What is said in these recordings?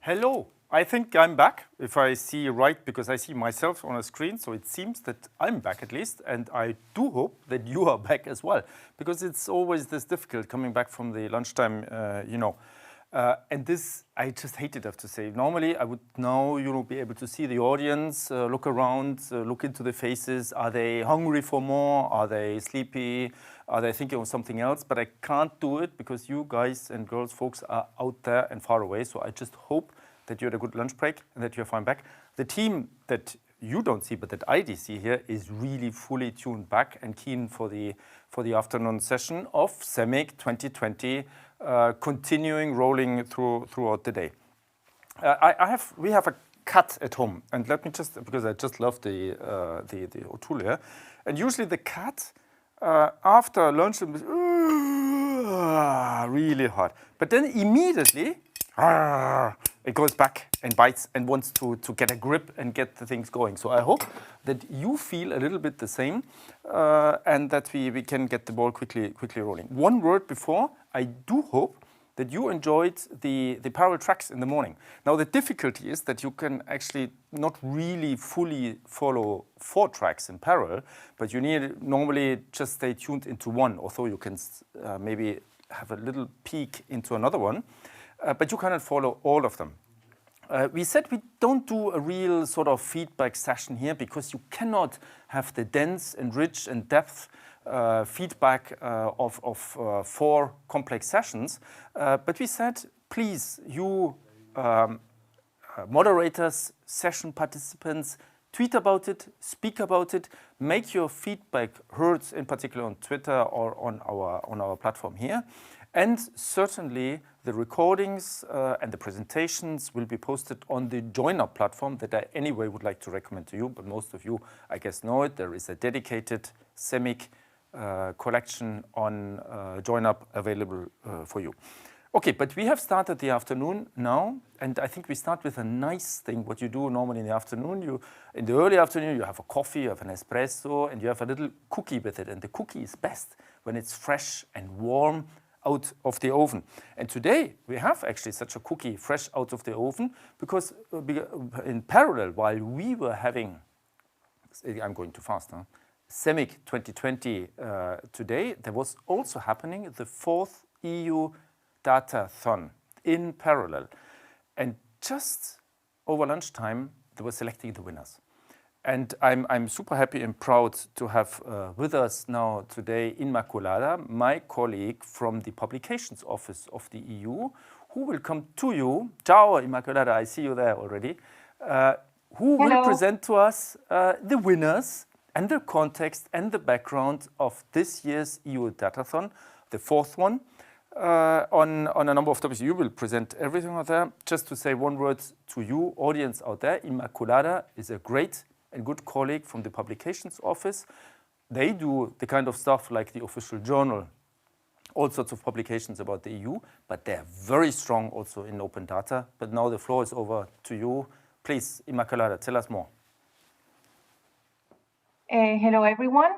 Hello, I think I'm back, if I see right, because I see myself on a screen, so it seems that I'm back at least, and I do hope that you are back as well, because it's always this difficult coming back from the lunchtime, and this, I just hate it, I have to say. Normally, I would now, be able to see the audience, look around, look into the faces. Are they hungry for more? Are they sleepy? Are they thinking of something else? But I can't do it because you guys and girls, folks, are out there and far away. So I just hope that you had a good lunch break and that you're fine back. The team that you don't see, but that I see here is really fully tuned back and keen for the afternoon session of SEMIC 2020, continuing rolling throughout the day. We have a cat at home, and let me just, because I just love the tool here, and usually the cat after lunch is really hard, but then immediately it goes back and bites and wants to get a grip and get the things going. So I hope that you feel a little bit the same and that we can get the ball quickly rolling. One word before, I do hope that you enjoyed the parallel tracks in the morning. Now the difficulty is that you can actually not really fully follow 4 tracks in parallel, but you need normally just stay tuned into one, although you can maybe have a little peek into another one, but you cannot follow all of them. We said we don't do a real sort of feedback session here because you cannot have the dense and rich and depth feedback of 4 complex sessions. But we said, please, you moderators, session participants, tweet about it, speak about it, make your feedback heard, in particular on Twitter or on our platform here. And certainly the recordings and the presentations will be posted on the JoinUp platform that I anyway would like to recommend to you, but most of you, I guess, know it. There is a dedicated SEMIC collection on JoinUp available for you. Okay, but we have started the afternoon now, and I think we start with a nice thing. What you do normally in the afternoon, in the early afternoon, you have a coffee, you have an espresso, and you have a little cookie with it. And the cookie is best when it's fresh and warm out of the oven. And today we have actually such a cookie fresh out of the oven because in parallel, while we were having, I'm going too fast, huh? SEMIC 2020 today, there was also happening the 4th EU Datathon in parallel. And just over lunchtime, they were selecting the winners. And I'm super happy and proud to have with us now today Inmaculada, my colleague from the Publications Office of the EU, who will come to you. Ciao, Inmaculada, I see you there already. Who Hello. will present to us the winners and the context and the background of this year's EU Datathon, the 4th one, on a number of topics. You will present everything out there. Just to say one word to you, audience out there, Inmaculada is a great and good colleague from the Publications Office. They do the kind of stuff like the official journal, all sorts of publications about the EU, but they're very strong also in open data. But now the floor is over to you. Please, Inmaculada, tell us more. Hello, everyone.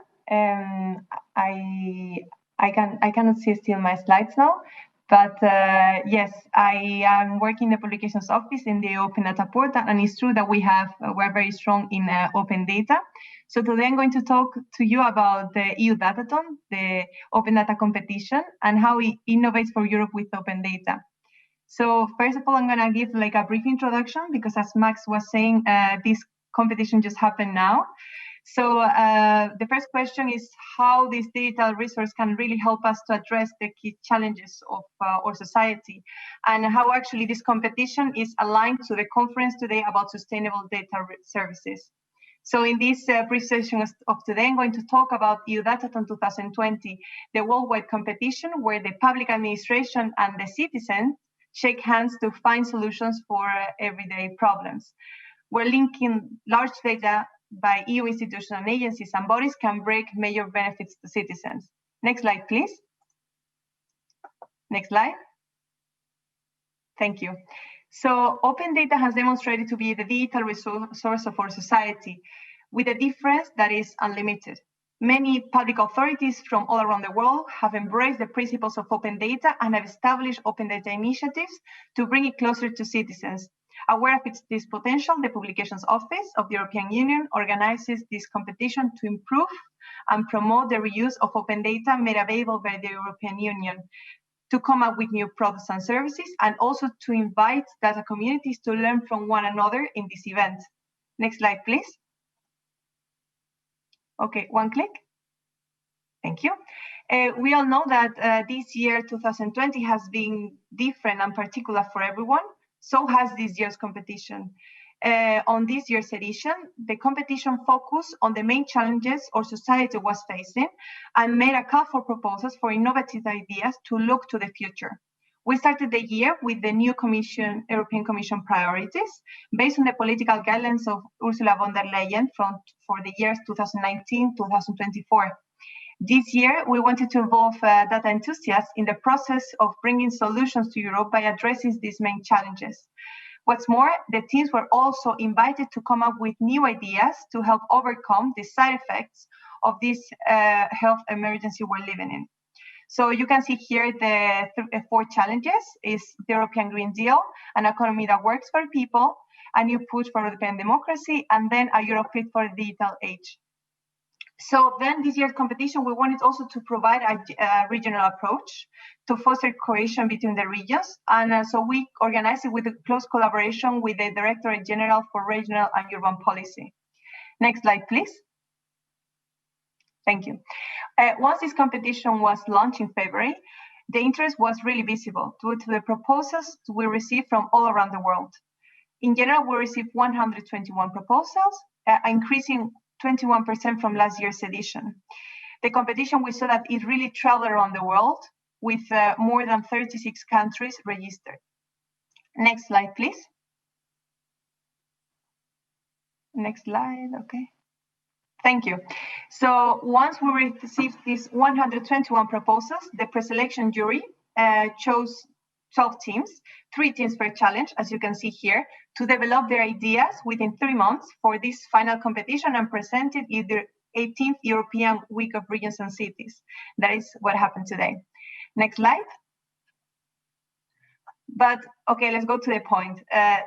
I cannot see still my slides now, but yes, I am working in the Publications Office in the Open Data Portal, and it's true that we're very strong in open data. So today I'm going to talk to you about the EU Datathon, the open data competition, and how it innovates for Europe with open data. So first of all, I'm going to give like a brief introduction because, as Max was saying, this competition just happened now. So the first question is how this digital resource can really help us to address the key challenges of our society, and how actually this competition is aligned to the conference today about sustainable data services. So in this presentation of today, I'm going to talk about EU Datathon 2020, the worldwide competition where the public administration and the citizens shake hands to find solutions for everyday problems. We're linking large data by EU institutions and agencies and bodies can bring major benefits to citizens. Next slide, please. Next slide. Thank you. So open data has demonstrated to be the digital resource of our society with a difference that is unlimited. Many public authorities from all around the world have embraced the principles of open data and have established open data initiatives to bring it closer to citizens. Aware of this potential, the Publications Office of the European Union organizes this competition to improve and promote the reuse of open data made available by the European Union, to come up with new products and services, and also to invite data communities to learn from one another in this event. Next slide, please. Okay, one click. Thank you. We all know that this year, 2020, has been different and particular for everyone. So has this year's competition. On this year's edition, the competition focused on the main challenges our society was facing and made a call for proposals for innovative ideas to look to the future. We started the year with the new European Commission priorities based on the political guidelines of Ursula von der Leyen for the years 2019-2024. This year, we wanted to involve data enthusiasts in the process of bringing solutions to Europe by addressing these main challenges. What's more, the teams were also invited to come up with new ideas to help overcome the side effects of this health emergency we're living in. So you can see here the 4 challenges is the European Green Deal, an economy that works for people, a new push for European democracy, and then a Europe fit for the digital age. So then this year's competition, we wanted also to provide a regional approach to foster cohesion between the regions. And so we organized it with a close collaboration with the Directorate General for Regional and Urban Policy. Next slide, please. Thank you. Once this competition was launched in February, the interest was really visible due to the proposals we received from all around the world. In general, we received 121 proposals, increasing 21% from last year's edition. The competition, we saw that it really traveled around the world with more than 36 countries registered. Next slide, please. Next slide, okay. Thank you. So once we received these 121 proposals, the preselection jury chose 12 teams, 3 teams per challenge, as you can see here, to develop their ideas within 3 months for this final competition and present it in the 18th European Week of Regions and Cities. That is what happened today. Next slide. But okay, let's go to the point.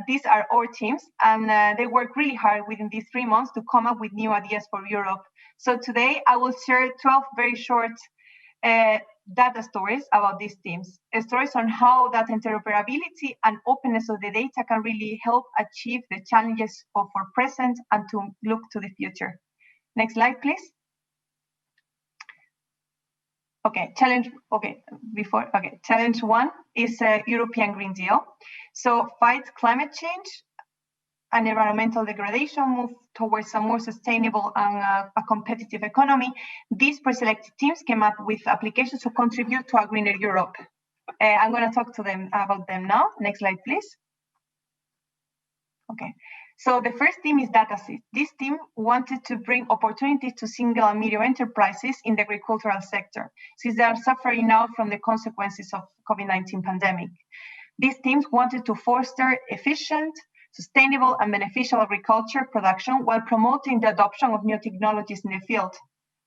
These are our teams, and they work really hard within these 3 months to come up with new ideas for Europe. So today I will share 12 very short data stories about these teams, stories on how that interoperability and openness of the data can really help achieve the challenges of our present and to look to the future. Next slide, please. Okay, challenge one is a European Green Deal. So fight climate change and environmental degradation, move towards a more sustainable and a competitive economy. These pre-selected teams came up with applications to contribute to a greener Europe. I'm going to talk to them about them now. Next slide, please. Okay, so the first team is DataSys. This team wanted to bring opportunities to single and medium enterprises in the agricultural sector, since they are suffering now from the consequences of COVID-19 pandemic. These teams wanted to foster efficient, sustainable and beneficial agriculture production while promoting the adoption of new technologies in the field.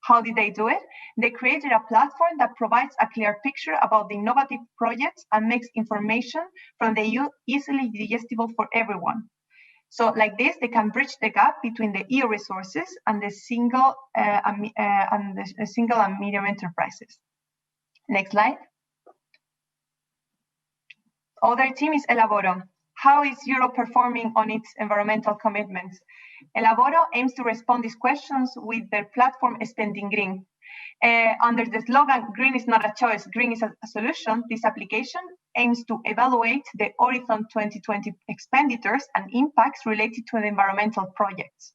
How did they do it? They created a platform that provides a clear picture about the innovative projects and makes information from the EU easily digestible for everyone. So like this, they can bridge the gap between the EU resources and the single and medium enterprises. Next slide. Other team is Elaboro. How is Europe performing on its environmental commitments? Elaboro aims to respond these questions with their platform Spending Green. Under the slogan, green is not a choice, green is a solution, this application aims to evaluate the Horizon 2020 expenditures and impacts related to the environmental projects.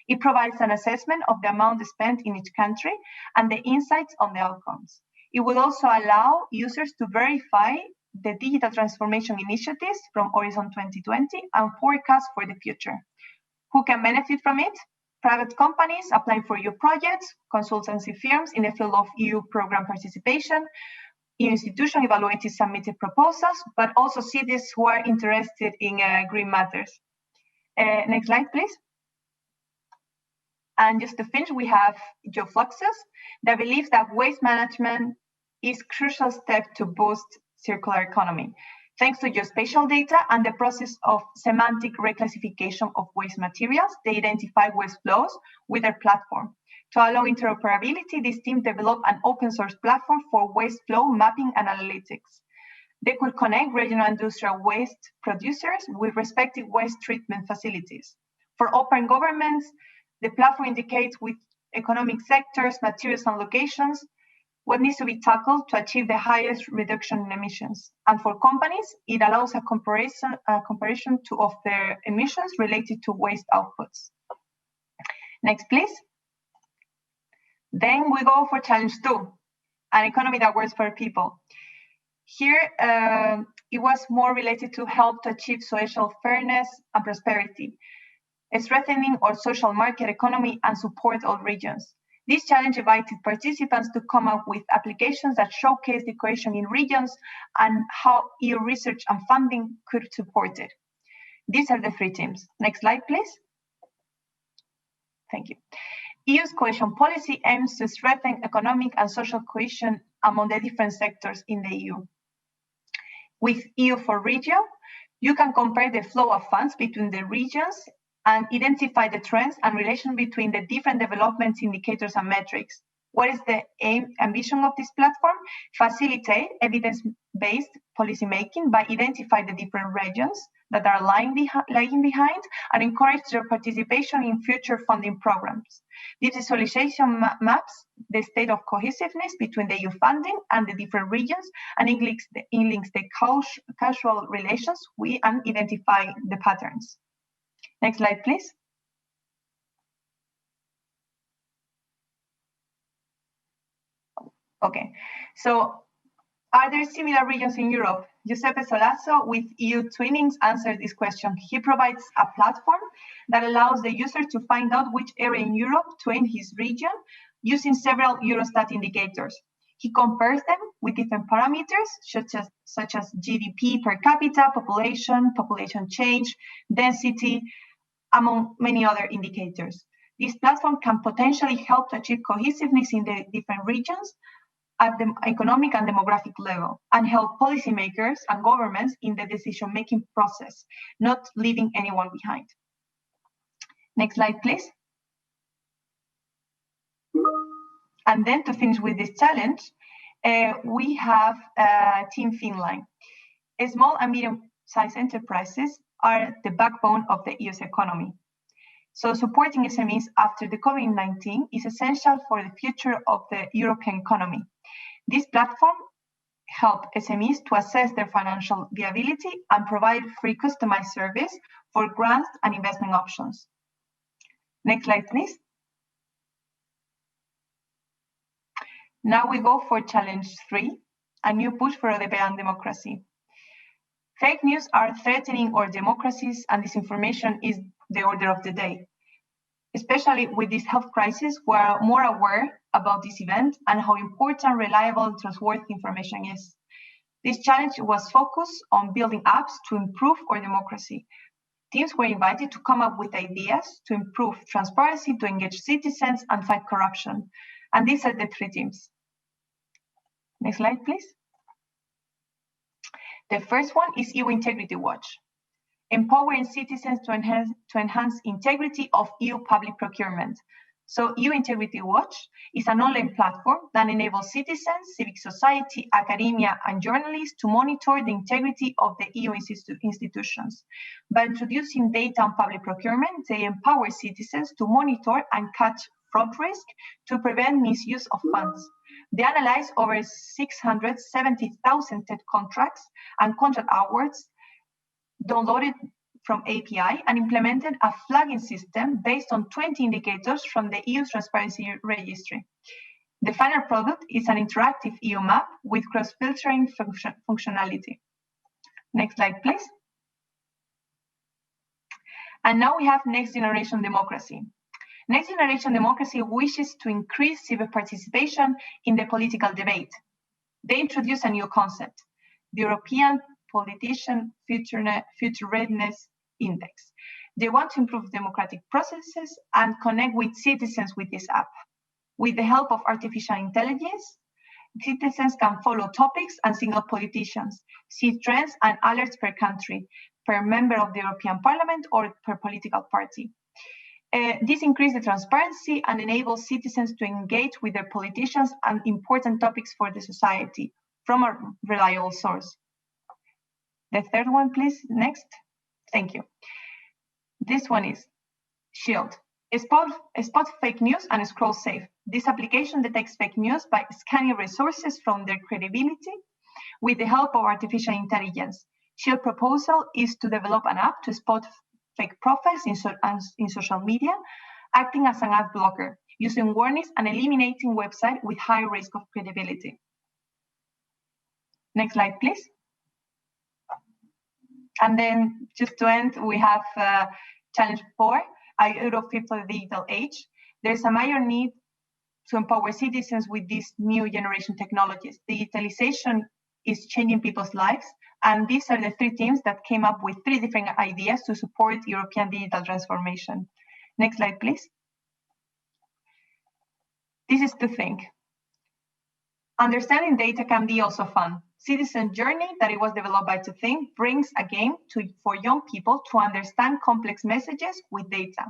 It provides an assessment of the amount spent in each country and the insights on the outcomes. It will also allow users to verify the digital transformation initiatives from Horizon 2020 and forecast for the future. Who can benefit from it? Private companies applying for EU projects, consultancy firms in the field of EU program participation, EU institutions evaluating submitted proposals, but also cities who are interested in green matters. Next slide, please. And just to finish, we have Joep that believes that waste management is a crucial step to boost circular economy, thanks to geospatial data and the process of semantic reclassification of waste materials. They identify waste flows with their platform. To allow interoperability, this team developed an open source platform for waste flow mapping and analytics. They could connect regional industrial waste producers with respective waste treatment facilities. For open governments, the platform indicates with economic sectors, materials, and locations what needs to be tackled to achieve the highest reduction in emissions. And for companies, it allows a comparison of their emissions related to waste outputs. Next, please. Then we go for challenge 2, an economy that works for people. Here, it was more related to help to achieve social fairness and prosperity, strengthening our social market economy and support all regions. This challenge invited participants to come up with applications that showcase the cohesion in regions and how EU research and funding could support it. These are the 3 teams. Next slide, please. Thank you. EU's cohesion policy aims to strengthen economic and social cohesion among the different sectors in the EU. With EU for Regio, you can compare the flow of funds between the regions and identify the trends and relation between the different development indicators and metrics. What is the aim and vision of this platform? Facilitate evidence-based policymaking by identifying the different regions that are lagging behind and encourage their participation in future funding programs. This visualization maps the state of cohesiveness between the EU funding and the different regions, and it links the causal relations and identify the patterns. Next slide, please. Okay, so are there similar regions in Europe? Giuseppe Solasso with EU Twinnings answered this question. He provides a platform that allows the user to find out which area in Europe to twin his region using several Eurostat indicators. He compares them with different parameters such as GDP per capita, population change, density, among many other indicators. This platform can potentially help to achieve cohesiveness in the different regions at the economic and demographic level, and help policymakers and governments in the decision-making process, not leaving anyone behind. Next slide, please. And then to finish with this challenge, we have Team Finland. Small and medium-sized enterprises are the backbone of the EU's economy. So supporting SMEs after the COVID-19 is essential for the future of the European economy. This platform helps SMEs to assess their financial viability and provide free customized service for grants and investment options. Next slide, please. Now we go for challenge 3, a new push for European democracy. Fake news are threatening our democracies, and disinformation is the order of the day. Especially with this health crisis, we are more aware about this event and how important, reliable, and trustworthy information is. This challenge was focused on building apps to improve our democracy. Teams were invited to come up with ideas to improve transparency, to engage citizens, and fight corruption. And these are the 3 teams. Next slide, please. The first one is EU Integrity Watch, empowering citizens to enhance integrity of EU public procurement. So EU Integrity Watch is an online platform that enables citizens, civic society, academia, and journalists to monitor the integrity of the EU institutions. By introducing data on public procurement, they empower citizens to monitor and catch fraud risk to prevent misuse of funds. They analyze over 670,000 TED contracts and contract awards downloaded from API and implemented a flagging system based on 20 indicators from the EU's Transparency Registry. The final product is an interactive EU map with cross-filtering functionality. Next slide, please. And now we have Next Generation Democracy. Next Generation Democracy wishes to increase civic participation in the political debate. They introduce a new concept, the European Politician Future Readiness Index. They want to improve democratic processes and connect with citizens with this app. With the help of artificial intelligence, citizens can follow topics and single politicians, see trends and alerts per country, per member of the European Parliament or per political party. This increases the transparency and enables citizens to engage with their politicians on important topics for the society from a reliable source. The third one, please, next. Thank you. This one is Shield. Spot fake news and scroll safe. This application detects fake news by scanning resources from their credibility with the help of artificial intelligence. Shield proposal is to develop an app to spot fake profiles in social media, acting as an ad blocker, using warnings and eliminating websites with high risk of credibility. Next slide, please. And then just to end, we have challenge 4, IoP for the digital age. There's a major need to empower citizens with these new generation technologies. Digitalization is changing people's lives, and these are the 3 teams that came up with 3 different ideas to support European digital transformation. Next slide, please. This is to think. Understanding data can be also fun. Citizen Journey, that it was developed by To Think, brings a game for young people to understand complex messages with data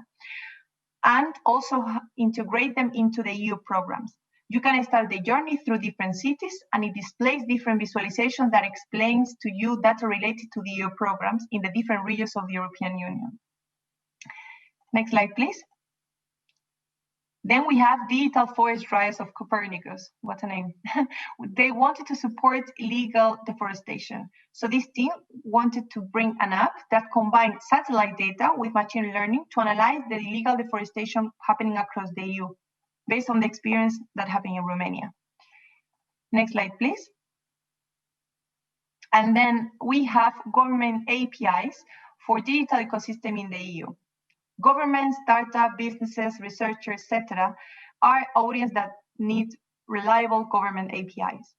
and also integrate them into the EU programs. You can start the journey through different cities, and it displays different visualizations that explains to you data related to the EU programs in the different regions of the European Union. Next slide, please. Then we have Digital Forest Rise of Copernicus. What a name. They wanted to support illegal deforestation. So this team wanted to bring an app that combined satellite data with machine learning to analyze the illegal deforestation happening across the EU, based on the experience that happened in Romania. Next slide, please. And then we have government APIs for digital ecosystem in the EU. Governments, startup, businesses, researchers, etc., are audience that need reliable government APIs.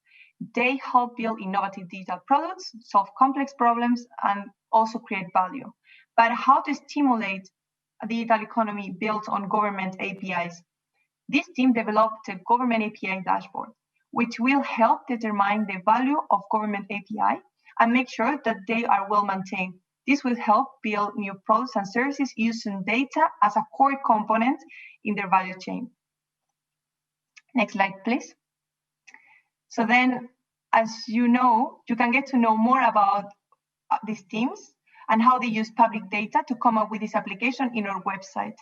They help build innovative digital products, solve complex problems, and also create value. But how to stimulate a digital economy built on government APIs? This team developed a government API dashboard, which will help determine the value of government API and make sure that they are well maintained. This will help build new products and services using data as a core component in their value chain. Next slide, please. So then, as you know, you can get to know more about these teams and how they use public data to come up with this application in our website.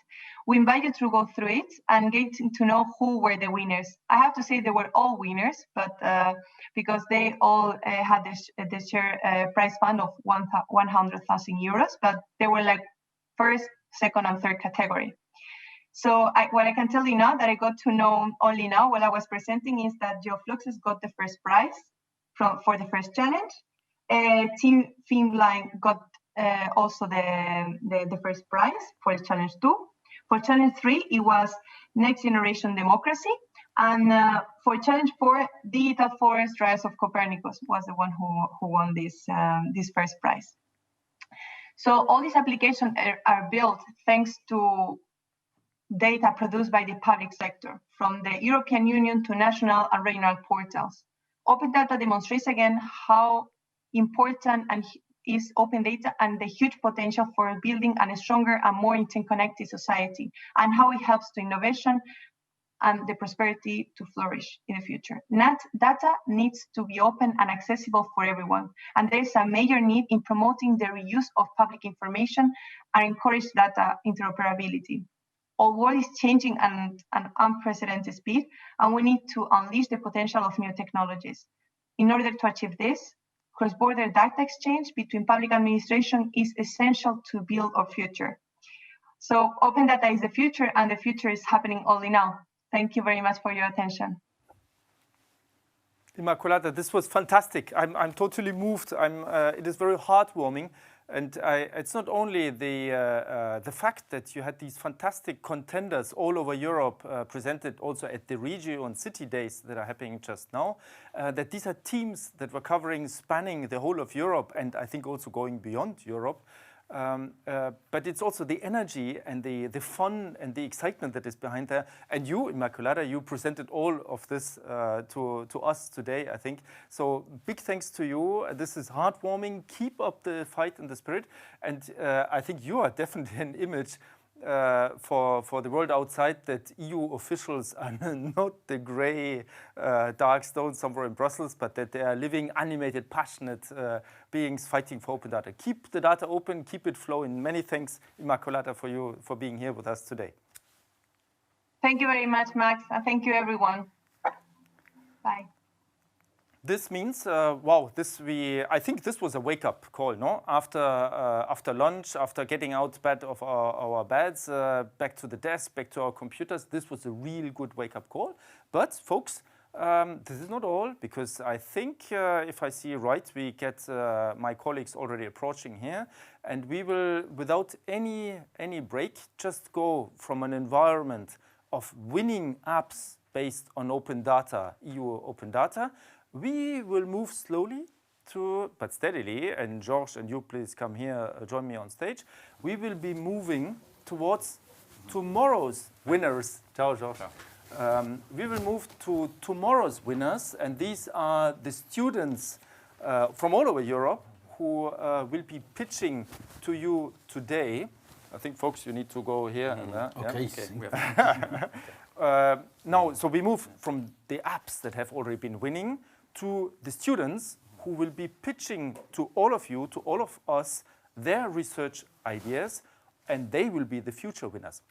We invite you to go through it and get to know who were the winners. I have to say they were all winners, but because they all had the share prize fund of 100,000 euros, but they were like first, second, and third category. So what I can tell you now that I got to know only now while I was presenting is that GeoFluxes got the first prize for the first challenge. Team Finline got also the first prize for challenge 2. For challenge 3, it was Next Generation Democracy. And for challenge 4, Digital Forest Rise of Copernicus was the one who won this first prize. So all these applications are built thanks to data produced by the public sector, from the European Union to national and regional portals. Open data demonstrates again how important is open data and the huge potential for building a stronger and more interconnected society, and how it helps to innovation and the prosperity to flourish in the future. Data needs to be open and accessible for everyone, and there is a major need in promoting the reuse of public information and encourage data interoperability. Our world is changing at an unprecedented speed, and we need to unleash the potential of new technologies. In order to achieve this, cross-border data exchange between public administration is essential to build our future. So open data is the future, and the future is happening only now. Thank you very much for your attention. Inmaculada, this was fantastic. I'm totally moved. It is very heartwarming. And it's not only the fact that you had these fantastic contenders all over Europe presented also at the Regio and City Days that are happening just now, that these are teams that were spanning the whole of Europe, and I think also going beyond Europe. But it's also the energy and the fun and the excitement that is behind there. And you, Inmaculada, you presented all of this to us today, I think. So big thanks to you. This is heartwarming. Keep up the fight and the spirit. And I think you are definitely an image for the world outside, that EU officials are not the grey dark stones somewhere in Brussels, but that they are living, animated, passionate beings fighting for open data. Keep the data open, keep it flowing. Many thanks, Inmaculada, for you for being here with us today. Thank you very much, Max. Thank you, everyone. Bye. This means, wow, I think this was a wake-up call, no? After lunch, after getting out of our beds, back to the desk, back to our computers, this was a real good wake-up call. But, folks, this is not all, because I think, if I see right, we get my colleagues already approaching here, and we will, without any break, just go from an environment of winning apps based on open data, EU open data. We will move slowly but steadily, and George and you please come here, join me on stage. We will be moving towards tomorrow's winners. Ciao, George. We will move to tomorrow's winners, and these are the students from all over Europe who will be pitching to you today. I think, folks, you need to go here and there. Okay. Yeah? Okay. Now, so we move from the apps that have already been winning to the students who will be pitching to all of you, to all of us, their research ideas, and they will be the future winners.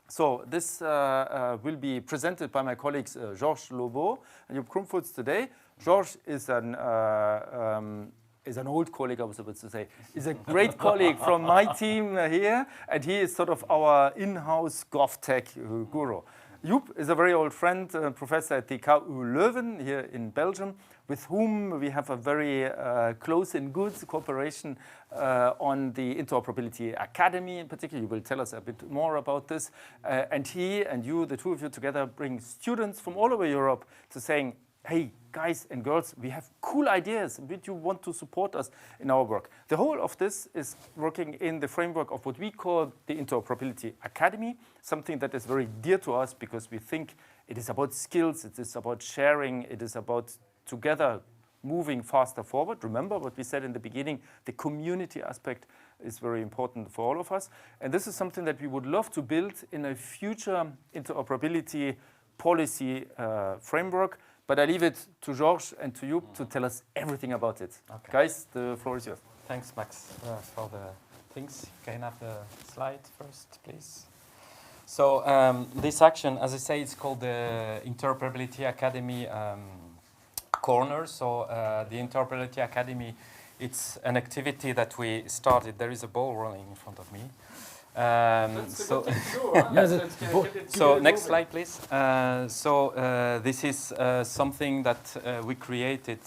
So this will be presented by my colleagues George, Lobo, and Joep Crompvoets today. George is an old colleague, I was about to say. He's a great colleague from my team here, and he is sort of our in-house GovTech guru. Joep is a very old friend, professor at the KU Leuven here in Belgium, with whom we have a very close and good cooperation on the Interoperability Academy in particular. You will tell us a bit more about this. And he and you, the two of you together, bring students from all over Europe to saying, hey, guys and girls, we have cool ideas, and you want to support us in our work. The whole of this is working in the framework of what we call the Interoperability Academy, something that is very dear to us because we think it is about skills, it is about sharing, it is about together moving faster forward. Remember what we said in the beginning, the community aspect is very important for all of us. And this is something that we would love to build in a future interoperability policy framework. But I leave it to George and to you to tell us everything about it. Okay. Guys, the floor is yours. Thanks, Max, for the things. Can I have the slide first, please? So this action, as I say, it's called the Interoperability Academy Corner. So the Interoperability Academy, it's an activity that we started. There is a ball rolling in front of me. So next slide, please. This is something that we created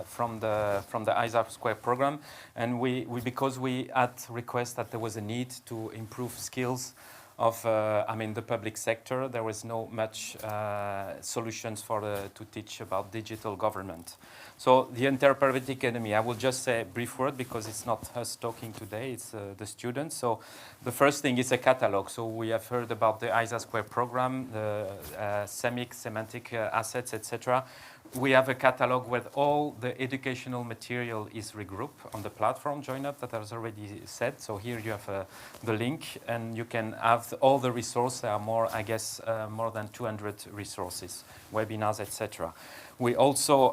from the ISA² Programme, and because we had request that there was a need to improve skills of the public sector. There was no much solutions to teach about digital government. So the Interoperability Academy, I will just say a brief word because it's not us talking today, it's the students. So the first thing is a catalog. So we have heard about the ISA² Programme, the SEMIC, semantic assets, etc. We have a catalog where all the educational material is regrouped on the platform Joep that I was already said. So here you have the link, and you can have all the resources. There are more than 200 resources, webinars, etc. We also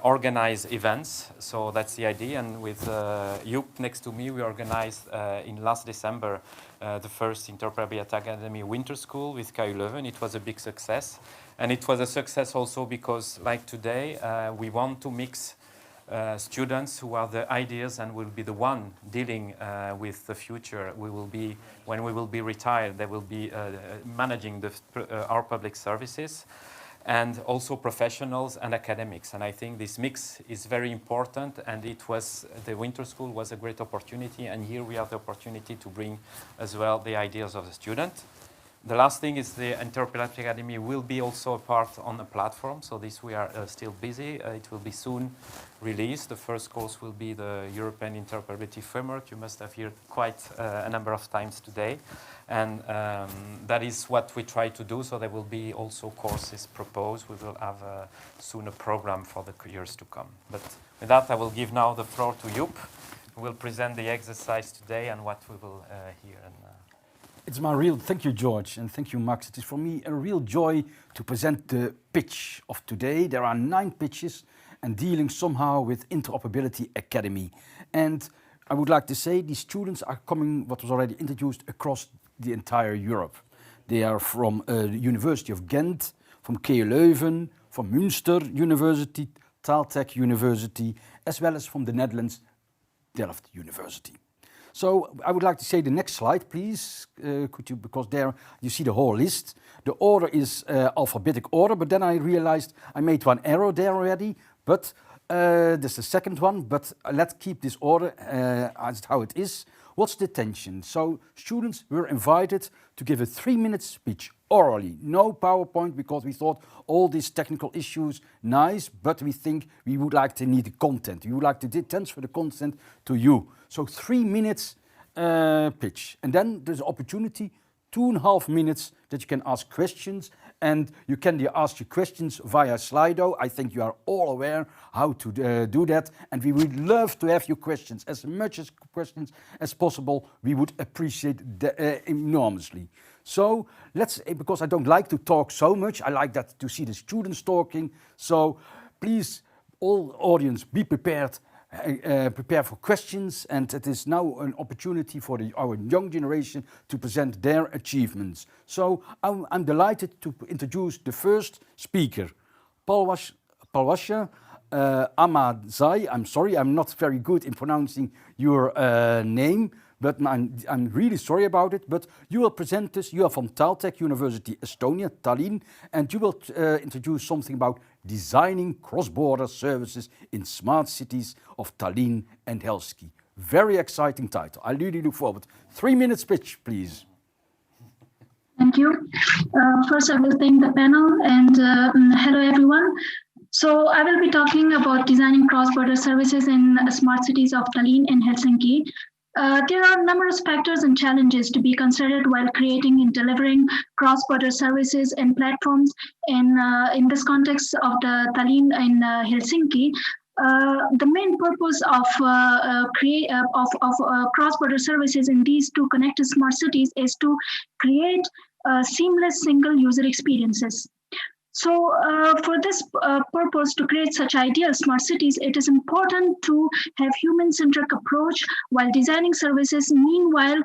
organize events, so that's the idea. And with Joep next to me, we organized in last December the first Interoperability Academy Winter School with KU Leuven. It was a big success. And it was a success also because, like today, we want to mix students who are the ideas and will be the one dealing with the future. When we will be retired, they will be managing our public services, and also professionals and academics. And I think this mix is very important, and the Winter School was a great opportunity, and here we have the opportunity to bring as well the ideas of the student. The last thing is the Interpretability Academy will be also a part on the platform. So this we are still busy. It will be soon released. The first course will be the European Interoperability Framework. You must have heard quite a number of times today. And that is what we try to do. So there will be also courses proposed. We will have soon a program for the years to come. But with that, I will give now the floor to Joep, who will present the exercise today and what we will hear. It's my real, thank you, George, and thank you, Max. It is for me a real joy to present the pitch of today. There are 9 pitches and dealing somehow with Interoperability Academy. And I would like to say these students are coming, what was already introduced, across the entire Europe. They are from the University of Ghent, from KU Leuven, from Münster University, Taaltech University, as well as from the Netherlands, Delft University. So I would like to say the next slide, please. Could you, because there you see the whole list. The order is alphabetic order, but then I realized I made one error there already. But this is the second one. But let's keep this order as how it is. What's the tension? So students were invited to give a 3-minute speech orally, no PowerPoint, because we thought all these technical issues nice, but we think we would like to need the content. We would like to transfer the content to you. So 3 minutes pitch, and then there's an opportunity, 2.5 minutes that you can ask questions, and you can ask your questions via Slido. I think you are all aware how to do that, and we would love to have your questions, as much as questions as possible. We would appreciate that enormously. So let's, because I don't like to talk so much, I like that to see the students talking. So please, all audience, be prepared. Prepare for questions, and it is now an opportunity for our young generation to present their achievements. So I'm delighted to introduce the first speaker, Palwasha Ahmadzai. I'm sorry, I'm not very good in pronouncing your name, but I'm really sorry about it. But you will present this. You are from Taaltech University, Estonia, Tallinn, and you will introduce something about designing cross-border services in smart cities of Tallinn and Helsinki. Very exciting title. I really look forward. 3-minute speech, please. Thank you. First, I will thank the panel and hello, everyone. So I will be talking about designing cross-border services in smart cities of Tallinn and Helsinki. There are numerous factors and challenges to be considered while creating and delivering cross-border services and platforms in this context of the Tallinn and Helsinki. The main purpose of cross-border services in these two connected smart cities is to create seamless single user experiences. So for this purpose, to create such ideal smart cities, it is important to have human-centric approach while designing services, meanwhile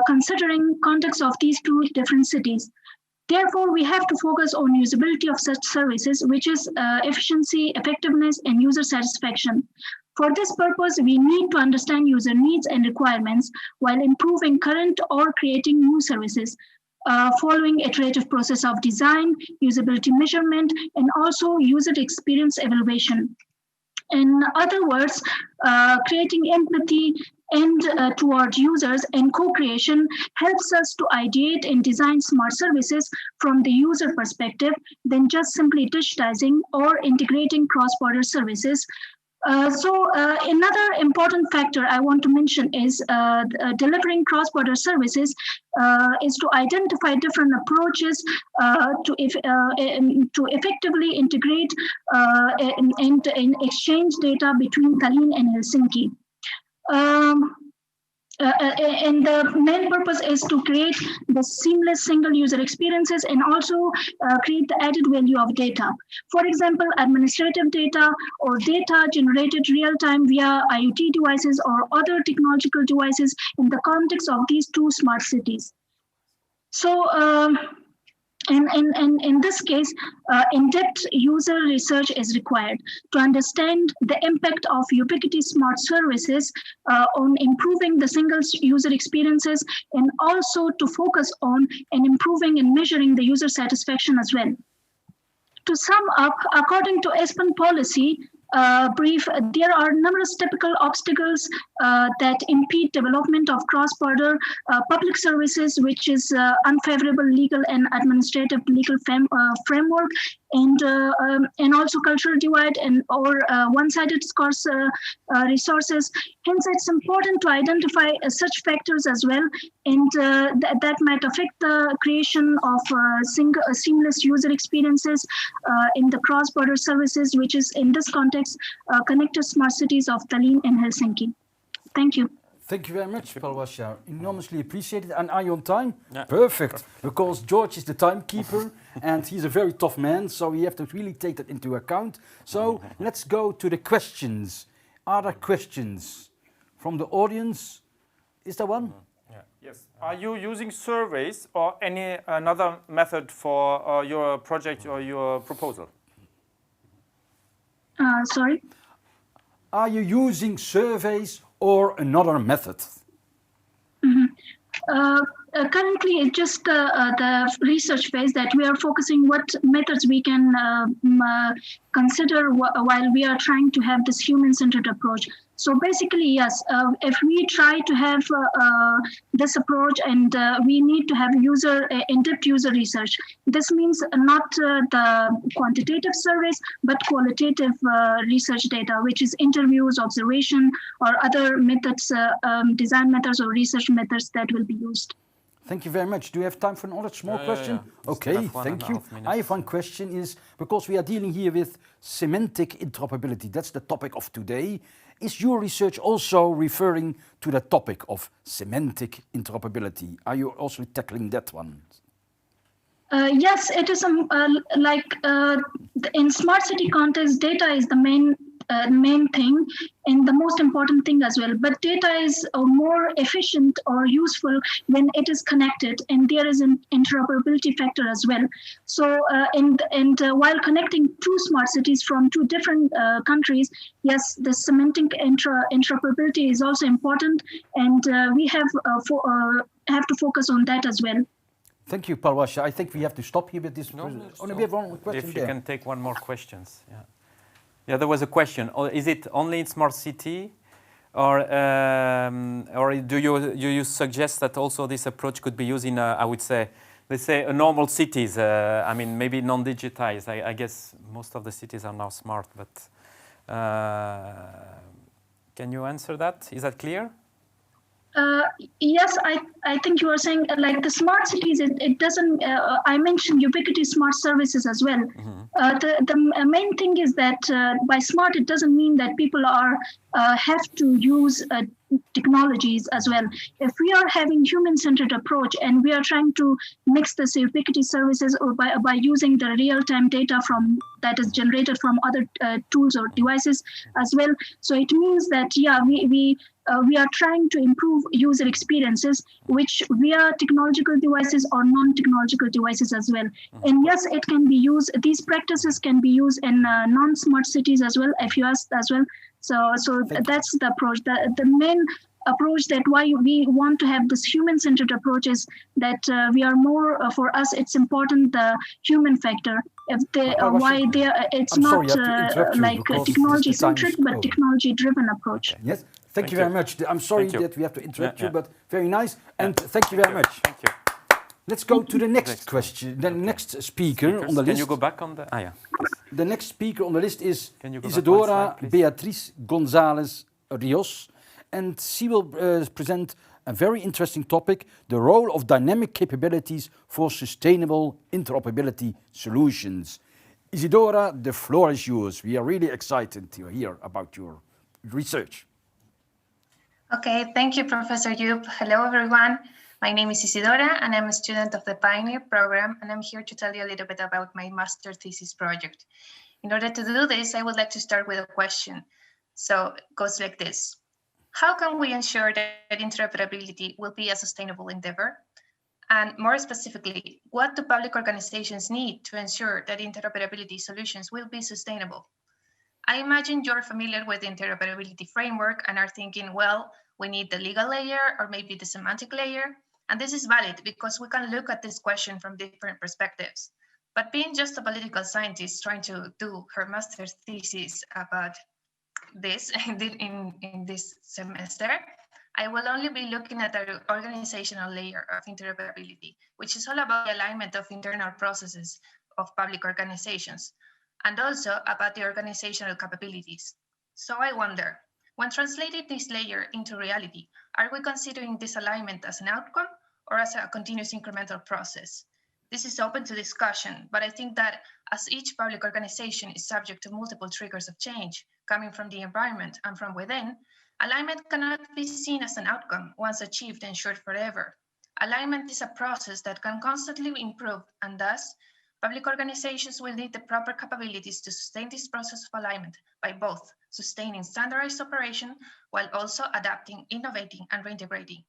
considering context of these two different cities. Therefore, we have to focus on usability of such services, which is efficiency, effectiveness, and user satisfaction. For this purpose, we need to understand user needs and requirements while improving current or creating new services. Following iterative process of design, usability measurement, and also user experience evaluation. In other words, creating empathy and toward users and co-creation helps us to ideate and design smart services from the user perspective than just simply digitizing or integrating cross-border services. Another important factor I want to mention is delivering cross-border services is to identify different approaches to effectively integrate and exchange data between Tallinn and Helsinki. And the main purpose is to create the seamless single user experiences and also create the added value of data. For example, administrative data or data generated real time via IoT devices or other technological devices in the context of these two smart cities. So, in this case, in-depth user research is required to understand the impact of ubiquity smart services on improving the single user experiences, and also to focus on and improving and measuring the user satisfaction as well. To sum up, according to ESPN policy, brief, there are numerous typical obstacles that impede development of cross-border public services, which is unfavorable legal and administrative legal framework, and also cultural divide or one-sided scarce resources. Hence, it's important to identify such factors as well, and that might affect the creation of seamless user experiences in the cross-border services, which is in this context connected smart cities of Tallinn and Helsinki. Thank you. Thank you very much, Palwasha. Enormously appreciated. And are you on time? Yeah. Perfect. Because George is the timekeeper and he's a very tough man, so we have to really take that into account. So let's go to the questions. Are there questions from the audience? Is there one? Yeah. Yes. Are you using surveys or any another method for your project or your proposal? Sorry? Are you using surveys or another method? Currently, it's just the research phase that we are focusing what methods we can consider while we are trying to have this human-centered approach. So basically, yes, if we try to have this approach and we need to have in-depth user research. This means not the quantitative surveys, but qualitative research data, which is interviews, observation, or other methods, design methods or research methods that will be used. Thank you very much. Do you have time for another small question? Yeah. Okay, thank you. I have one question is, because we are dealing here with semantic interoperability, that's the topic of today. Is your research also referring to the topic of semantic interoperability? Are you also tackling that one? Yes, it is in smart city context, data is the main thing and the most important thing as well. But data is more efficient or useful when it is connected, and there is an interoperability factor as well. So, while connecting two smart cities from two different countries, yes, the semantic interoperability is also important, and we have to focus on that as well. Thank you, Palwasha. I think we have to stop here with this. No, we have one question if you can take one more questions. Yeah. Yeah, there was a question. Is it only in smart city, or do you suggest that also this approach could be used in, I would say, let's say, a normal cities? I mean, maybe non-digitized. I guess most of the cities are now smart, but can you answer that? Is that clear? Yes, I think you are saying like the smart cities, it doesn't, I mentioned ubiquity smart services as well. The main thing is that by smart, it doesn't mean that people have to use technologies as well. If we are having human-centered approach and we are trying to mix this ubiquity services or by using the real-time data that is generated from other tools or devices as well. So it means that, yeah, we are trying to improve user experiences, which via technological devices or non-technological devices as well. And yes, it can be used. These practices can be used in non-smart cities as well, FUS as well. So that's the approach. The main approach that why we want to have this human-centered approach is that we are more for us. It's important the human factor. If it's not like technology-centric, but technology-driven approach. Okay. Yes. Thank you very much. I'm sorry that we have to interrupt you, but very nice. And thank you very much. Thank you. Let's go to the next question. The next speaker on the list. Can you go back on the... yeah. The next speaker on the list is Isadora Beatriz González Rios. And she will present a very interesting topic, the role of dynamic capabilities for sustainable interoperability solutions. Isadora, the floor is yours. We are really excited to hear about your research. Okay, thank you, Professor Joep. Hello, everyone. My name is Isidora, and I'm a student of the Pioneer program, and I'm here to tell you a little bit about my master thesis project. In order to do this, I would like to start with a question. So it goes like this. How can we ensure that interoperability will be a sustainable endeavor? And more specifically, what do public organizations need to ensure that interoperability solutions will be sustainable? I imagine you're familiar with the interoperability framework and are thinking, well, we need the legal layer or maybe the semantic layer. And this is valid because we can look at this question from different perspectives. But being just a political scientist trying to do her master's thesis about this in this semester, I will only be looking at the organizational layer of interoperability, which is all about the alignment of internal processes of public organizations, and also about the organizational capabilities. So I wonder, when translating this layer into reality, are we considering this alignment as an outcome or as a continuous incremental process? This is open to discussion, but I think that as each public organization is subject to multiple triggers of change coming from the environment and from within, alignment cannot be seen as an outcome once achieved and ensured forever. Alignment is a process that can constantly improve, and thus, public organizations will need the proper capabilities to sustain this process of alignment by both sustaining standardized operation while also adapting, innovating, and reintegrating.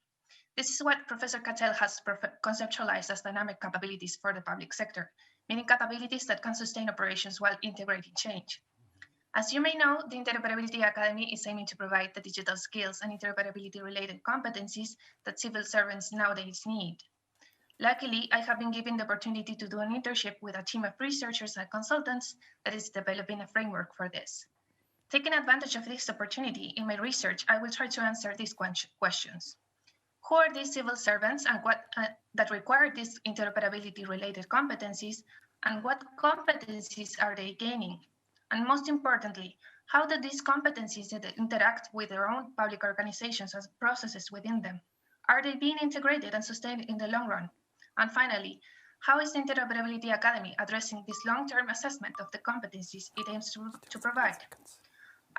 This is what Professor Cattell has conceptualized as dynamic capabilities for the public sector, meaning capabilities that can sustain operations while integrating change. As you may know, the Interoperability Academy is aiming to provide the digital skills and interoperability-related competencies that civil servants nowadays need. Luckily, I have been given the opportunity to do an internship with a team of researchers and consultants that is developing a framework for this. Taking advantage of this opportunity in my research, I will try to answer these questions. Who are these civil servants and what that require these interoperability-related competencies, and what competencies are they gaining? And most importantly, how do these competencies interact with their own public organizations and processes within them? Are they being integrated and sustained in the long run? And finally, how is the Interoperability Academy addressing this long-term assessment of the competencies it aims to provide?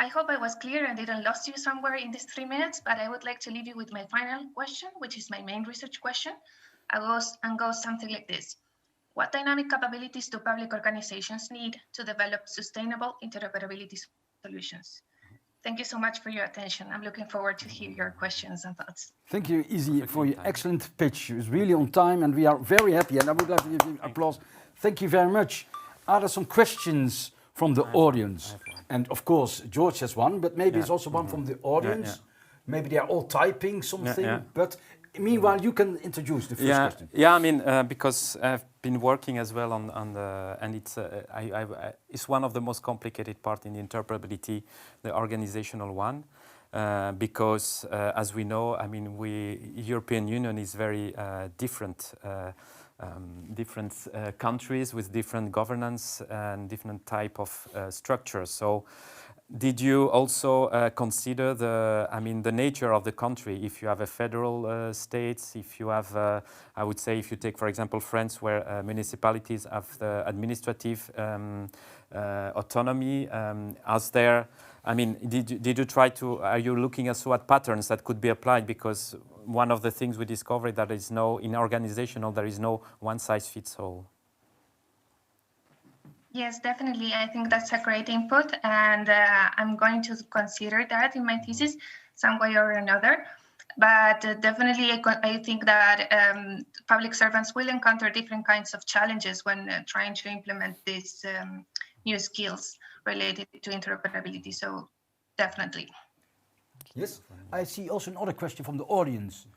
I hope I was clear and didn't lose you somewhere in these 3 minutes, but I would like to leave you with my final question, which is my main research question, and goes something like this. What dynamic capabilities do public organizations need to develop sustainable interoperability solutions? Thank you so much for your attention. I'm looking forward to hear your questions and thoughts. Thank you, Izzy, for your excellent pitch. It was really on time and we are very happy, and I would like to give you applause. Thank you very much. Are there some questions from the audience? And of course, George has one, but maybe it's also one from the audience. Maybe they are all typing something, but meanwhile, you can introduce the first question. Yeah, I mean, because I've been working as well on the, and it's one of the most complicated part in the interoperability, the organizational one, because as we know, I mean, European Union is very different countries with different governance and different type of structures. So did you also consider the nature of the country? If you have a federal states, if you have, I would say, if you take, for example, France, where municipalities have the administrative autonomy, as there, I mean, did you try to, are you looking also at patterns that could be applied? Because one of the things we discovered that is in organizational, there is no one size fits all. Yes, definitely. I think that's a great input, and I'm going to consider that in my thesis some way or another. But definitely, I think that public servants will encounter different kinds of challenges when trying to implement these new skills related to interoperability. So definitely. Yes, I see also another question from the audience.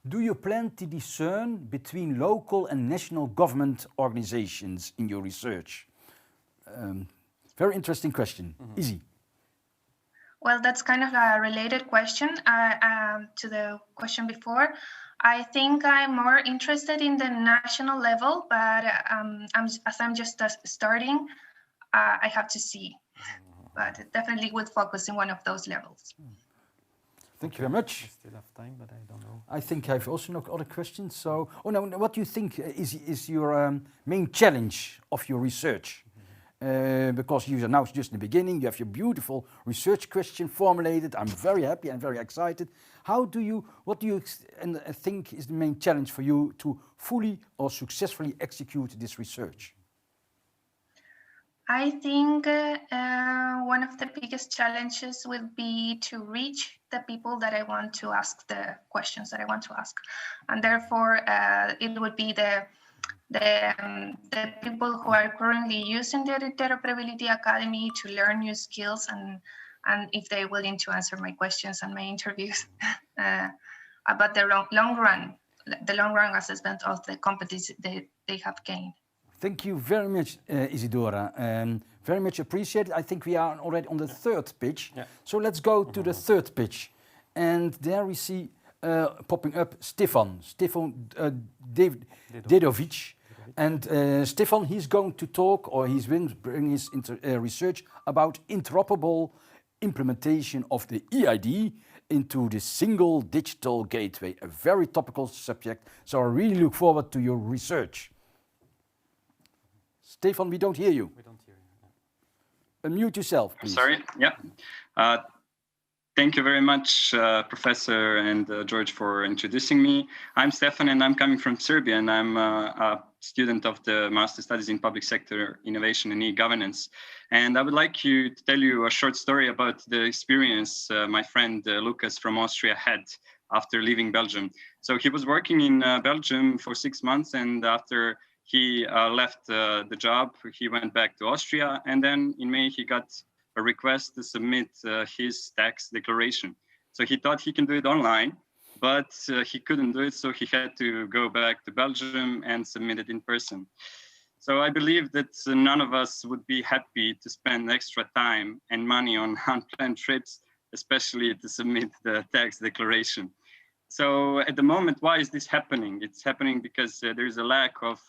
Do you plan to discern between local and national government organizations in your research? Very interesting question. Izzy. Well, that's kind of a related question to the question before. I think I'm more interested in the national level, but as I'm just starting, I have to see. But definitely would focus in one of those levels. Thank you very much. I still have time, but I don't know. I think I've also no other questions. So, what do you think is your main challenge of your research? Because you are now just in the beginning, you have your beautiful research question formulated. I'm very happy and very excited. What do you think is the main challenge for you to fully or successfully execute this research? I think one of the biggest challenges will be to reach the people that I want to ask the questions that I want to ask. And therefore, it would be the people who are currently using the Interoperability Academy to learn new skills, and if they're willing to answer my questions and my interviews about the long run assessment of the competencies they have gained. Thank you very much, Isidora. Very much appreciated. I think we are already on the third pitch. Yeah. So let's go to the third pitch. And there we see popping up Stefan Dedovic. And Stefan, he's going to talk, or he's bring his research about interoperable implementation of the EID into the single digital gateway, a very topical subject. So I really look forward to your research. Stefan, we don't hear you. We don't hear you. Unmute yourself, please. Sorry, yeah. Thank you very much, Professor and George, for introducing me. I'm Stefan and I'm coming from Serbia, and I'm a student of the Master Studies in Public Sector Innovation and E-Governance. And I would like to tell you a short story about the experience my friend Lucas from Austria had after leaving Belgium. So he was working in Belgium for 6 months, and after he left the job, he went back to Austria, and then in May he got a request to submit his tax declaration. So he thought he can do it online, but he couldn't do it, so he had to go back to Belgium and submit it in person. So I believe that none of us would be happy to spend extra time and money on unplanned trips, especially to submit the tax declaration. So at the moment, why is this happening? It's happening because there is a lack of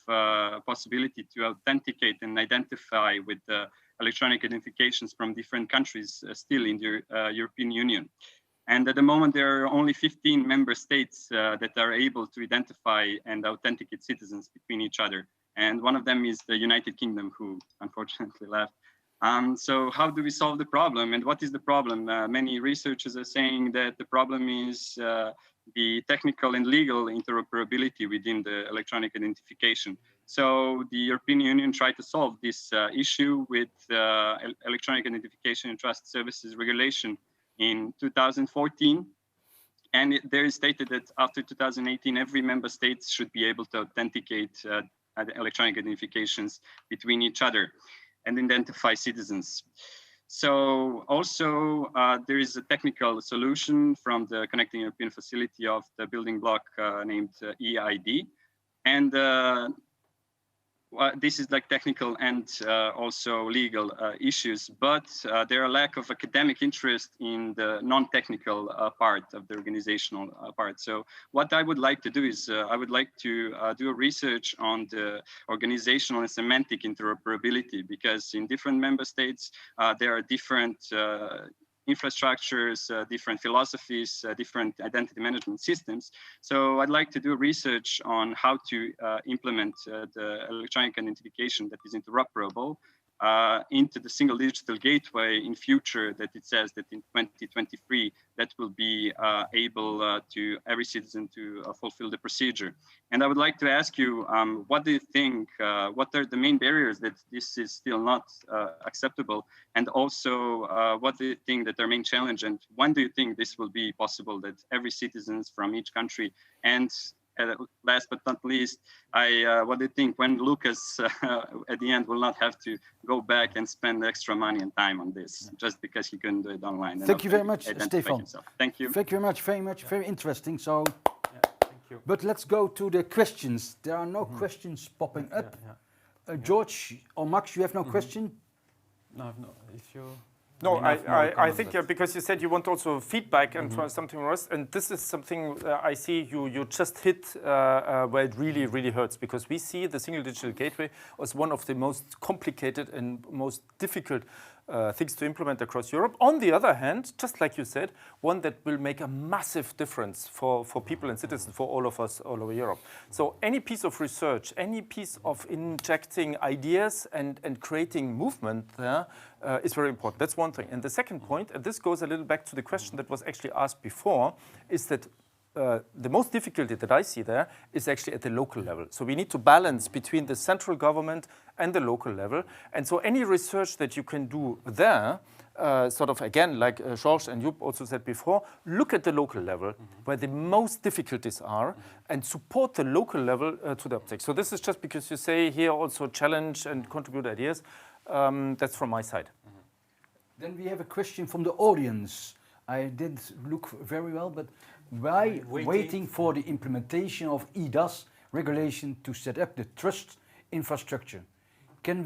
possibility to authenticate and identify with electronic identifications from different countries still in the European Union. And at the moment, there are only 15 member states that are able to identify and authenticate citizens between each other. And one of them is the United Kingdom, who unfortunately left. So how do we solve the problem? And what is the problem? Many researchers are saying that the problem is the technical and legal interoperability within the electronic identification. So the European Union tried to solve this issue with Electronic Identification and Trust Services Regulation in 2014. And there is stated that after 2018, every member state should be able to authenticate electronic identifications between each other and identify citizens. So also there is a technical solution from the Connecting European Facility of the building block named EID. And this is like technical and also legal issues, but there are lack of academic interest in the non-technical part of the organizational part. So what I would like to do is I would like to do a research on the organizational and semantic interoperability, because in different member states, there are different infrastructures, different philosophies, different identity management systems. So I'd like to do research on how to implement the electronic identification that is interoperable into the single digital gateway in future, that it says that in 2023, that will be able to every citizen to fulfill the procedure. And I would like to ask you, what do you think, what are the main barriers that this is still not acceptable? And also, what do you think that are main challenge? And when do you think this will be possible, that every citizen from each country, and last but not least, what do you think when Lucas at the end will not have to go back and spend extra money and time on this just because he couldn't do it online? Thank you very much, Stefan. Thank you. Thank you very much, very interesting. So, Thank you. but let's go to the questions. There are no questions popping up. George or Max, you have no question? No, if you... No, I think because you said you want also feedback and something else, and this is something I see you just hit where it really hurts, because we see the single digital gateway as one of the most complicated and most difficult things to implement across Europe. On the other hand, just like you said, one that will make a massive difference for people and citizens, for all of us all over Europe. So any piece of research, any piece of injecting ideas and creating movement there is very important. That's one thing. And the second point, and this goes a little back to the question that was actually asked before, is that the most difficulty that I see there is actually at the local level. So we need to balance between the central government and the local level. And so any research that you can do there, sort of again, like George and Joep also said before, look at the local level where the most difficulties are and support the local level to the uptake. So this is just because you say here also challenge and contribute ideas. That's from my side. Then we have a question from the audience. I didn't look very well, but why waiting for the implementation of EIDAS regulation to set up the trust infrastructure? Can't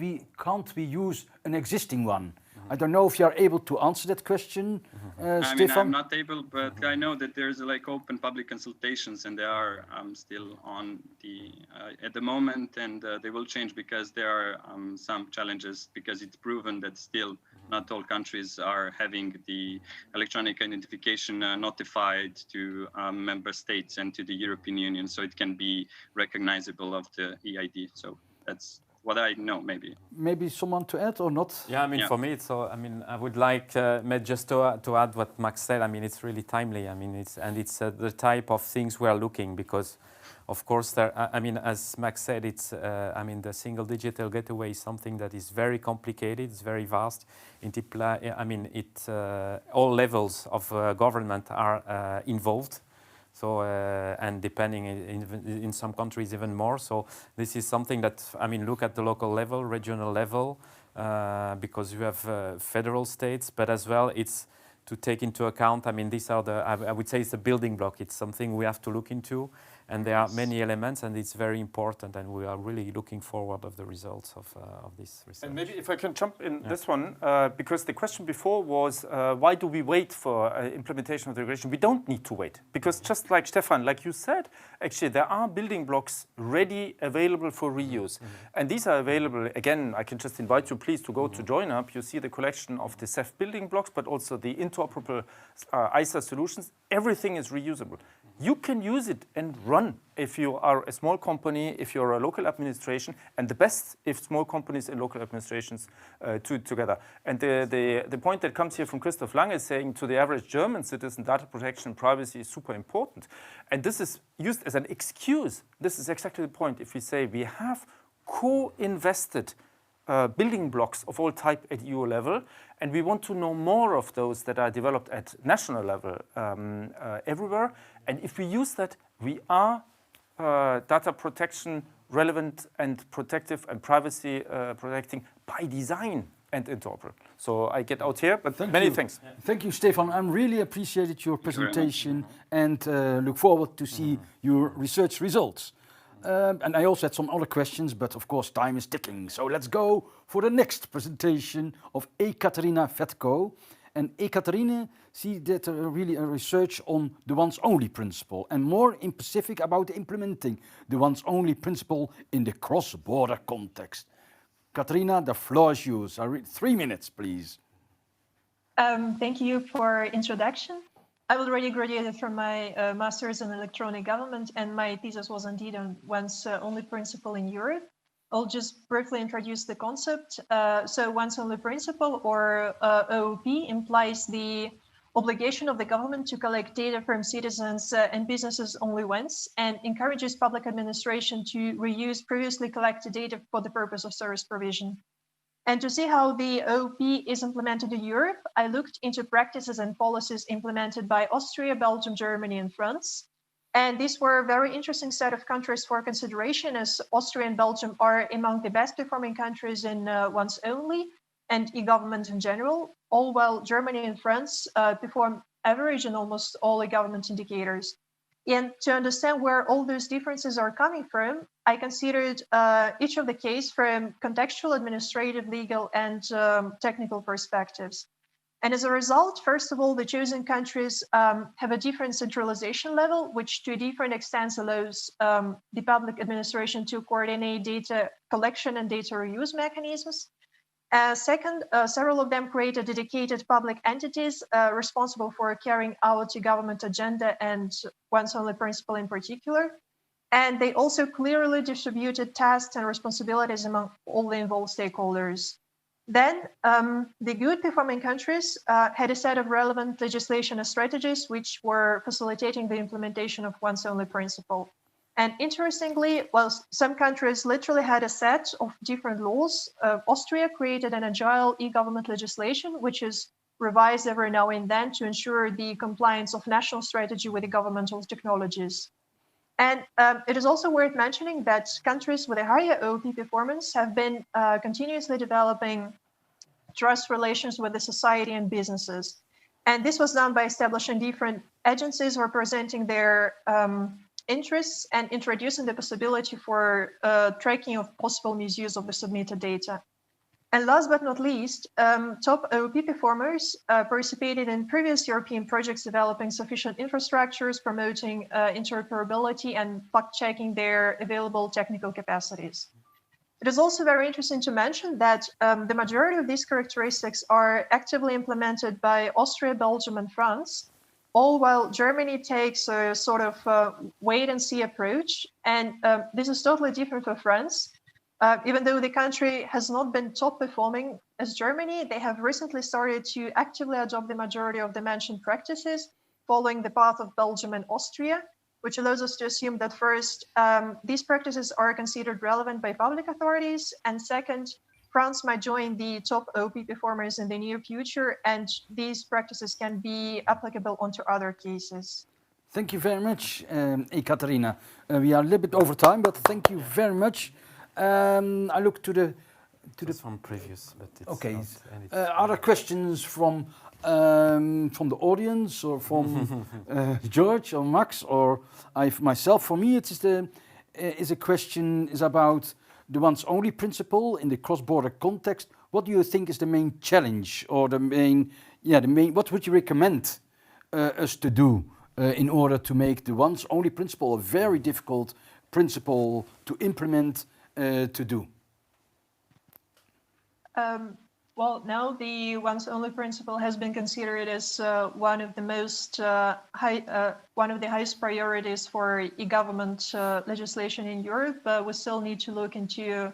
we use an existing one? I don't know if you are able to answer that question, I Stefan. mean, I'm not able, but I know that there's like open public consultations, and they are still on the at the moment, and they will change because there are some challenges, because it's proven that still not all countries are having the electronic identification notified to member states and to the European Union, so it can be recognizable of the EID. So that's what I know, maybe. Maybe someone to add or not? Yeah, I mean, for me, it's so. I mean, I would like just to add what Max said. I mean, it's really timely. I mean, it's the type of things we are looking, because, of course, there. I mean, as Max said, it's. I mean, the single digital gateway is something that is very complicated. It's very vast. I mean, all levels of government are involved. So, and depending in some countries even more. So this is something that, I mean, look at the local level, regional level, because you have federal states, but as well it's to take into account, I mean, these are I would say it's a building block. It's something we have to look into, and there are many elements, and it's very important, and we are really looking forward of the results of this research. And maybe if I can jump in this one, because the question before was, why do we wait for implementation of the regulation? We don't need to wait, because just like Stefan, like you said, actually there are building blocks ready, available for reuse. And these are available, again, I can just invite you please to go to JoinUp. You see the collection of the CEF building blocks, but also the interoperable ISA solutions. Everything is reusable. You can use it and run if you are a small company, if you're a local administration, and the best if small companies and local administrations together. And the point that comes here from Christoph Lange is saying to the average German citizen, data protection and privacy is super important. And this is used as an excuse. This is exactly the point. If we say we have co-invested building blocks of all type at EU level, and we want to know more of those that are developed at national level everywhere. And if we use that, we are data protection relevant and protective and privacy protecting by design and interoperable. So I get out here, but many thanks. Thank you, Stefan. I really appreciated your presentation and look forward to see your research results. And I also had some other questions, but of course time is ticking. So let's go for the next presentation of Ekaterina Vetko. And Ekaterina, she did really a research on the once only principle, and more in specific about implementing the once only principle in the cross-border context. Katerina, the floor is yours. 3 minutes, please. Thank you for introduction. I already graduated from my master's in electronic government, and my thesis was indeed on once only principle in Europe. I'll just briefly introduce the concept. So once only principle, or OOP, implies the obligation of the government to collect data from citizens and businesses only once, and encourages public administration to reuse previously collected data for the purpose of service provision. And to see how the OOP is implemented in Europe, I looked into practices and policies implemented by Austria, Belgium, Germany, and France. And these were a very interesting set of countries for consideration, as Austria and Belgium are among the best performing countries in once only and e-government in general, all while Germany and France perform average in almost all e-government indicators. And to understand where all those differences are coming from, I considered each of the case from contextual, administrative, legal, and technical perspectives. And as a result, first of all, the chosen countries have a different centralization level, which to a different extent allows the public administration to coordinate data collection and data reuse mechanisms. Second, several of them created dedicated public entities responsible for carrying out the government agenda and once only principle in particular. And they also clearly distributed tasks and responsibilities among all the involved stakeholders. Then the good performing countries had a set of relevant legislation and strategies which were facilitating the implementation of once only principle. And interestingly, while some countries literally had a set of different laws, Austria created an agile e-government legislation, which is revised every now and then to ensure the compliance of national strategy with the governmental technologies. And it is also worth mentioning that countries with a higher OOP performance have been continuously developing trust relations with the society and businesses. And this was done by establishing different agencies representing their interests and introducing the possibility for tracking of possible misuse of the submitted data. And last but not least, top IoP performers participated in previous European projects developing sufficient infrastructures, promoting interoperability and fact-checking their available technical capacities. It is also very interesting to mention that the majority of these characteristics are actively implemented by Austria, Belgium, and France, all while Germany takes a sort of wait-and-see approach. And this is totally different for France. Even though the country has not been top performing as Germany, they have recently started to actively adopt the majority of the mentioned practices, following the path of Belgium and Austria, which allows us to assume that first, these practices are considered relevant by public authorities, and second, France might join the top IoP performers in the near future, and these practices can be applicable onto other cases. Thank you very much, Ekaterina. We are a little bit over time, but thank you very much. I look to the from previous, but it's okay. not Are there questions from the audience or from George or Max or myself? For me, it is a question about the once only principle in the cross-border context. What do you think is the main challenge or the main? What would you recommend us to do in order to make the once only principle a very difficult principle to implement? To do? Well, now the once only principle has been considered as one of the most one of the highest priorities for e-government legislation in Europe. We still need to look into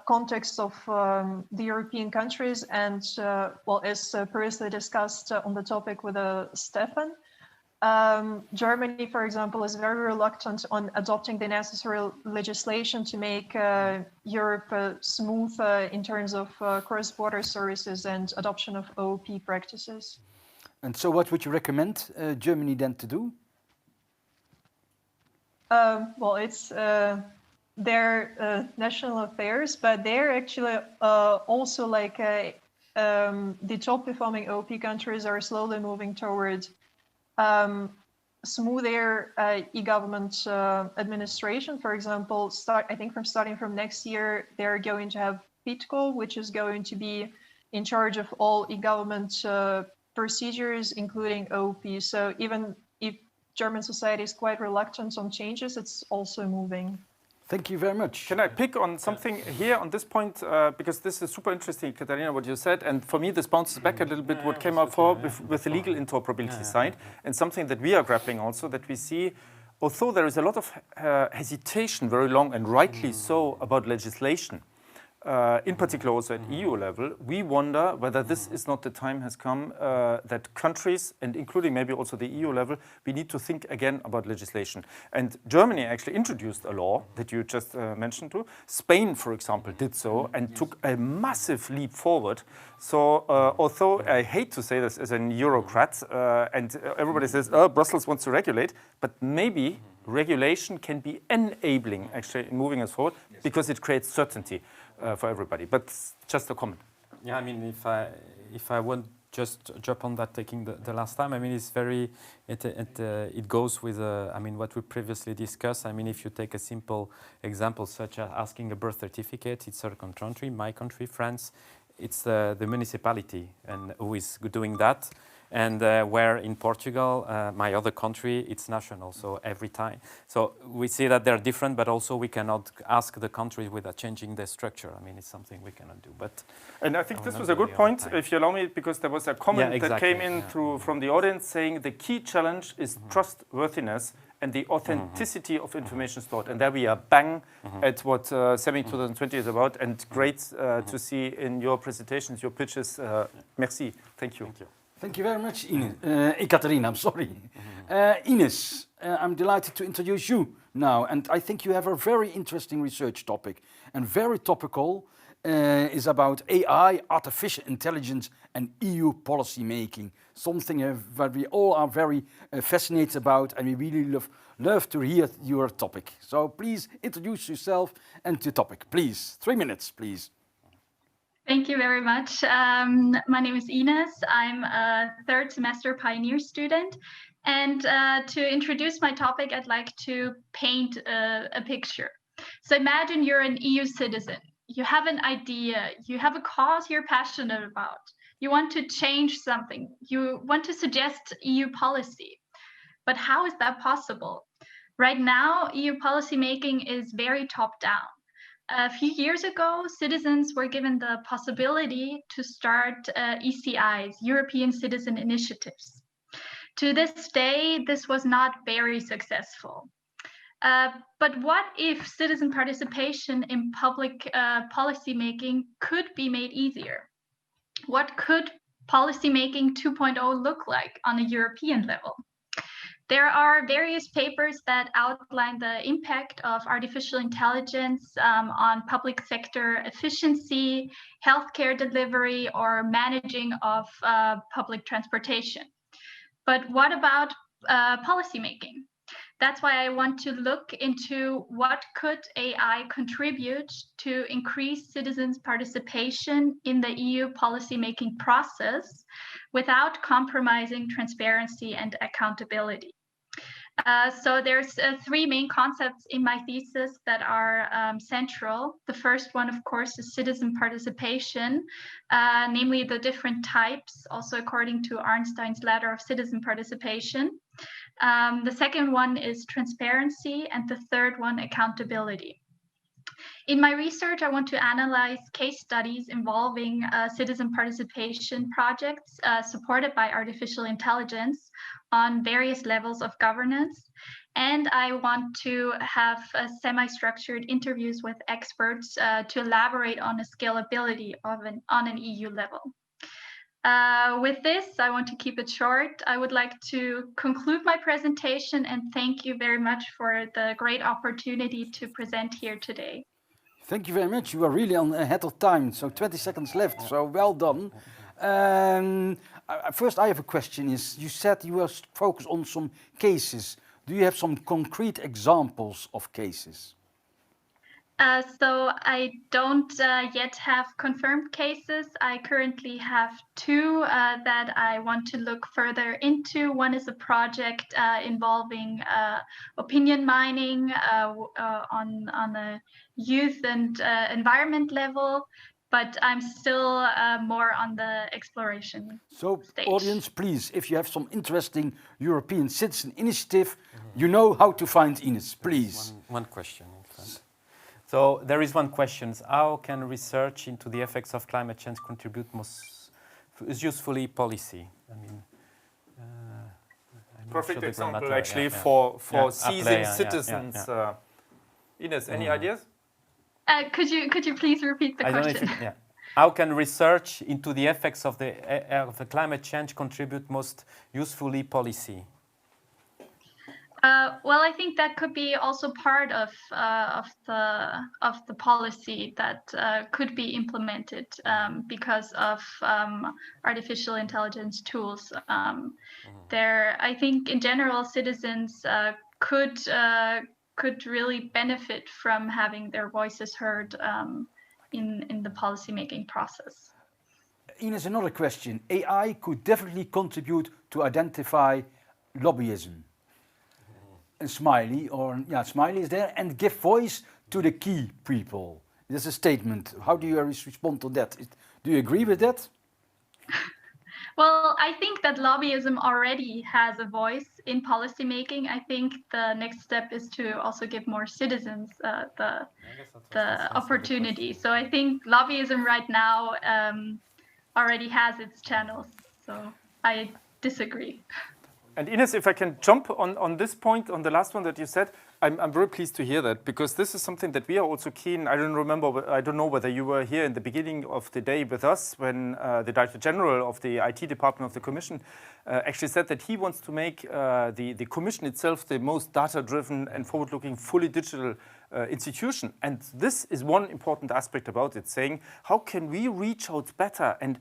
context of the European countries, and well, as previously discussed on the topic with Stefan. Germany, for example, is very reluctant on adopting the necessary legislation to make Europe smooth in terms of cross-border services and adoption of IoP practices. And so what would you recommend Germany then to do? Well, it's their national affairs, but they're actually also like the top performing IoP countries are slowly moving towards smoother e-government administration. For example, starting from next year, they're going to have PITCO, which is going to be in charge of all e-government procedures, including IoP. So even if German society is quite reluctant on changes, it's also moving. Thank you very much. Can I pick on something here on this point? Because this is super interesting, Katarina, what you said. And for me, this bounces back a little bit what came up with the legal interoperability side. And something that we are grappling also, that we see, although there is a lot of hesitation, very long and rightly so, about legislation, in particular also at EU level, we wonder whether this is not the time has come that countries, and including maybe also the EU level, we need to think again about legislation. And Germany actually introduced a law that you just mentioned too. Spain, for example, did so and took a massive leap forward. So although I hate to say this as an Eurocrat, and everybody says, oh, Brussels wants to regulate, but maybe regulation can be enabling actually in moving us forward because it creates certainty. For everybody, but just a comment. Yeah, I mean, if I would just jump on that, taking the last time, I mean, it's very, it goes with, I mean, what we previously discussed. I mean, if you take a simple example, such as asking a birth certificate, it's certain country, my country, France, it's the municipality and who is doing that. And where in Portugal, my other country, it's national, so every time. So we see that they're different, but also we cannot ask the countries without changing their structure. I mean, it's something we cannot do. But and I think this was a good point, if you allow me, because there was a comment that came in from the audience saying the key challenge is trustworthiness and the authenticity of information stored. And there we are bang at what SEMIC 2020 is about. And great to see in your presentations, your pitches. Merci. Thank you. Thank you. Thank you very much, Ekaterina, I'm sorry. Ines, I'm delighted to introduce you now, and I think you have a very interesting research topic, and very topical, is about AI, artificial intelligence, and EU policy making, something that we all are very fascinated about, and we really love to hear your topic. So please introduce yourself and the topic, please. 3 minutes, please. Thank you very much. My name is Ines. I'm a third semester pioneer student, And to introduce my topic, I'd like to paint a picture. So imagine you're an EU citizen. You have an idea, you have a cause you're passionate about. You want to change something. You want to suggest EU policy. But how is that possible? Right now, EU policymaking is very top-down. A few years ago, citizens were given the possibility to start ECIs, European Citizen Initiatives. To this day, this was not very successful. But what if citizen participation in public policymaking could be made easier? What could policymaking 2.0 look like on a European level? There are various papers that outline the impact of artificial intelligence on public sector efficiency, healthcare delivery, or managing of public transportation. But what about policymaking? That's why I want to look into what could AI contribute to increase citizens' participation in the EU policymaking process without compromising transparency and accountability. So there's three main concepts in my thesis that are central. The first one, of course, is citizen participation, namely the different types, also according to Arnstein's ladder of citizen participation. The second one is transparency, and the third one, accountability. In my research, I want to analyze case studies involving citizen participation projects supported by artificial intelligence on various levels of governance. And I want to have semi-structured interviews with experts to elaborate on the scalability of on an EU level. With this, I want to keep it short. I would like to conclude my presentation and thank you very much for the great opportunity to present here today. Thank you very much. You are really ahead of time, so 20 seconds left, so well done. First, I have a question. You said you were focused on some cases. Do you have some concrete examples of cases? So I don't yet have confirmed cases. I currently have two that I want to look further into. One is a project involving opinion mining on the youth and environment level, but I'm still more on the exploration stage. Audience, please, if you have some interesting European citizen initiative, you know how to find Ines, please. One question, in fact. So there is one question: how can research into the effects of climate change contribute most usefully policy? I mean, perfect example actually for seizing citizens. Ines, any ideas? Could you please repeat the question? How can research into the effects of the climate change contribute most usefully policy? Well, I think that could be also part of the policy that could be implemented because of artificial intelligence tools. I think in general, citizens could really benefit from having their voices heard in the policymaking process. Ines, another question. AI could definitely contribute to identify lobbyism. And Smiley is there, and give voice to the key people. There's a statement. How do you respond to that? Do you agree with that? Well, I think that lobbyism already has a voice in policymaking. I think the next step is to also give more citizens the opportunity. So I think lobbyism right now already has its channels. So I disagree. And Ines, if I can jump on this point, on the last one that you said, I'm very pleased to hear that, because this is something that we are also keen. I don't know whether you were here in the beginning of the day with us when the Director General of the IT department of the Commission actually said that he wants to make the Commission itself the most data-driven and forward-looking, fully digital institution. And this is one important aspect about it, saying how can we reach out better and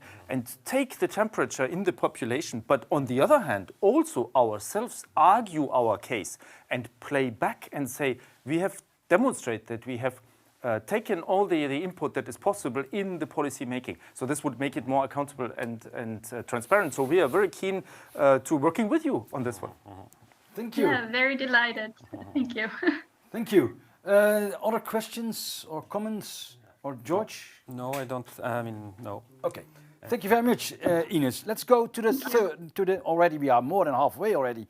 take the temperature in the population, but on the other hand also ourselves argue our case and play back and say we have demonstrated that we have taken all the input that is possible in the policy making. So this would make it more accountable and transparent. So we are very keen to working with you on this one. Thank you. Yeah, very delighted. Thank you. Thank you. Other questions or comments? Or George? No, I don't. I mean, no. Okay. Thank you very much, Ines. Let's go to the third. Already we are more than halfway already.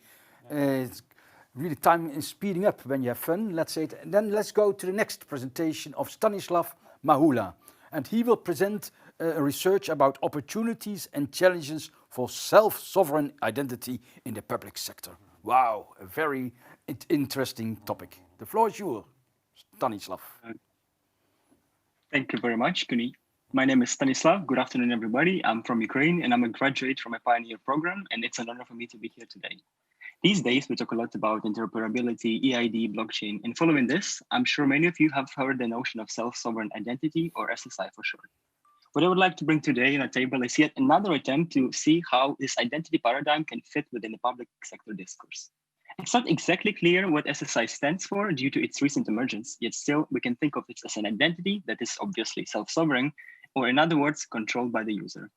It's really time is speeding up when you have fun. Let's say it. And then let's go to the next presentation of Stanislav Mahula, and he will present research about opportunities and challenges for self-sovereign identity in the public sector. Wow, a very interesting topic. The floor is yours, Stanislav. Thank you very much, Kuni. My name is Stanislav. Good afternoon, everybody. I'm from Ukraine, and I'm a graduate from a Pioneer program, and it's an honor for me to be here today. These days, we talk a lot about interoperability, EID, blockchain, and following this, I'm sure many of you have heard the notion of self-sovereign identity, or SSI for short. What I would like to bring today on the table is yet another attempt to see how this identity paradigm can fit within the public sector discourse. It's not exactly clear what SSI stands for due to its recent emergence, yet still we can think of it as an identity that is obviously self-sovereign, or in other words, controlled by the user.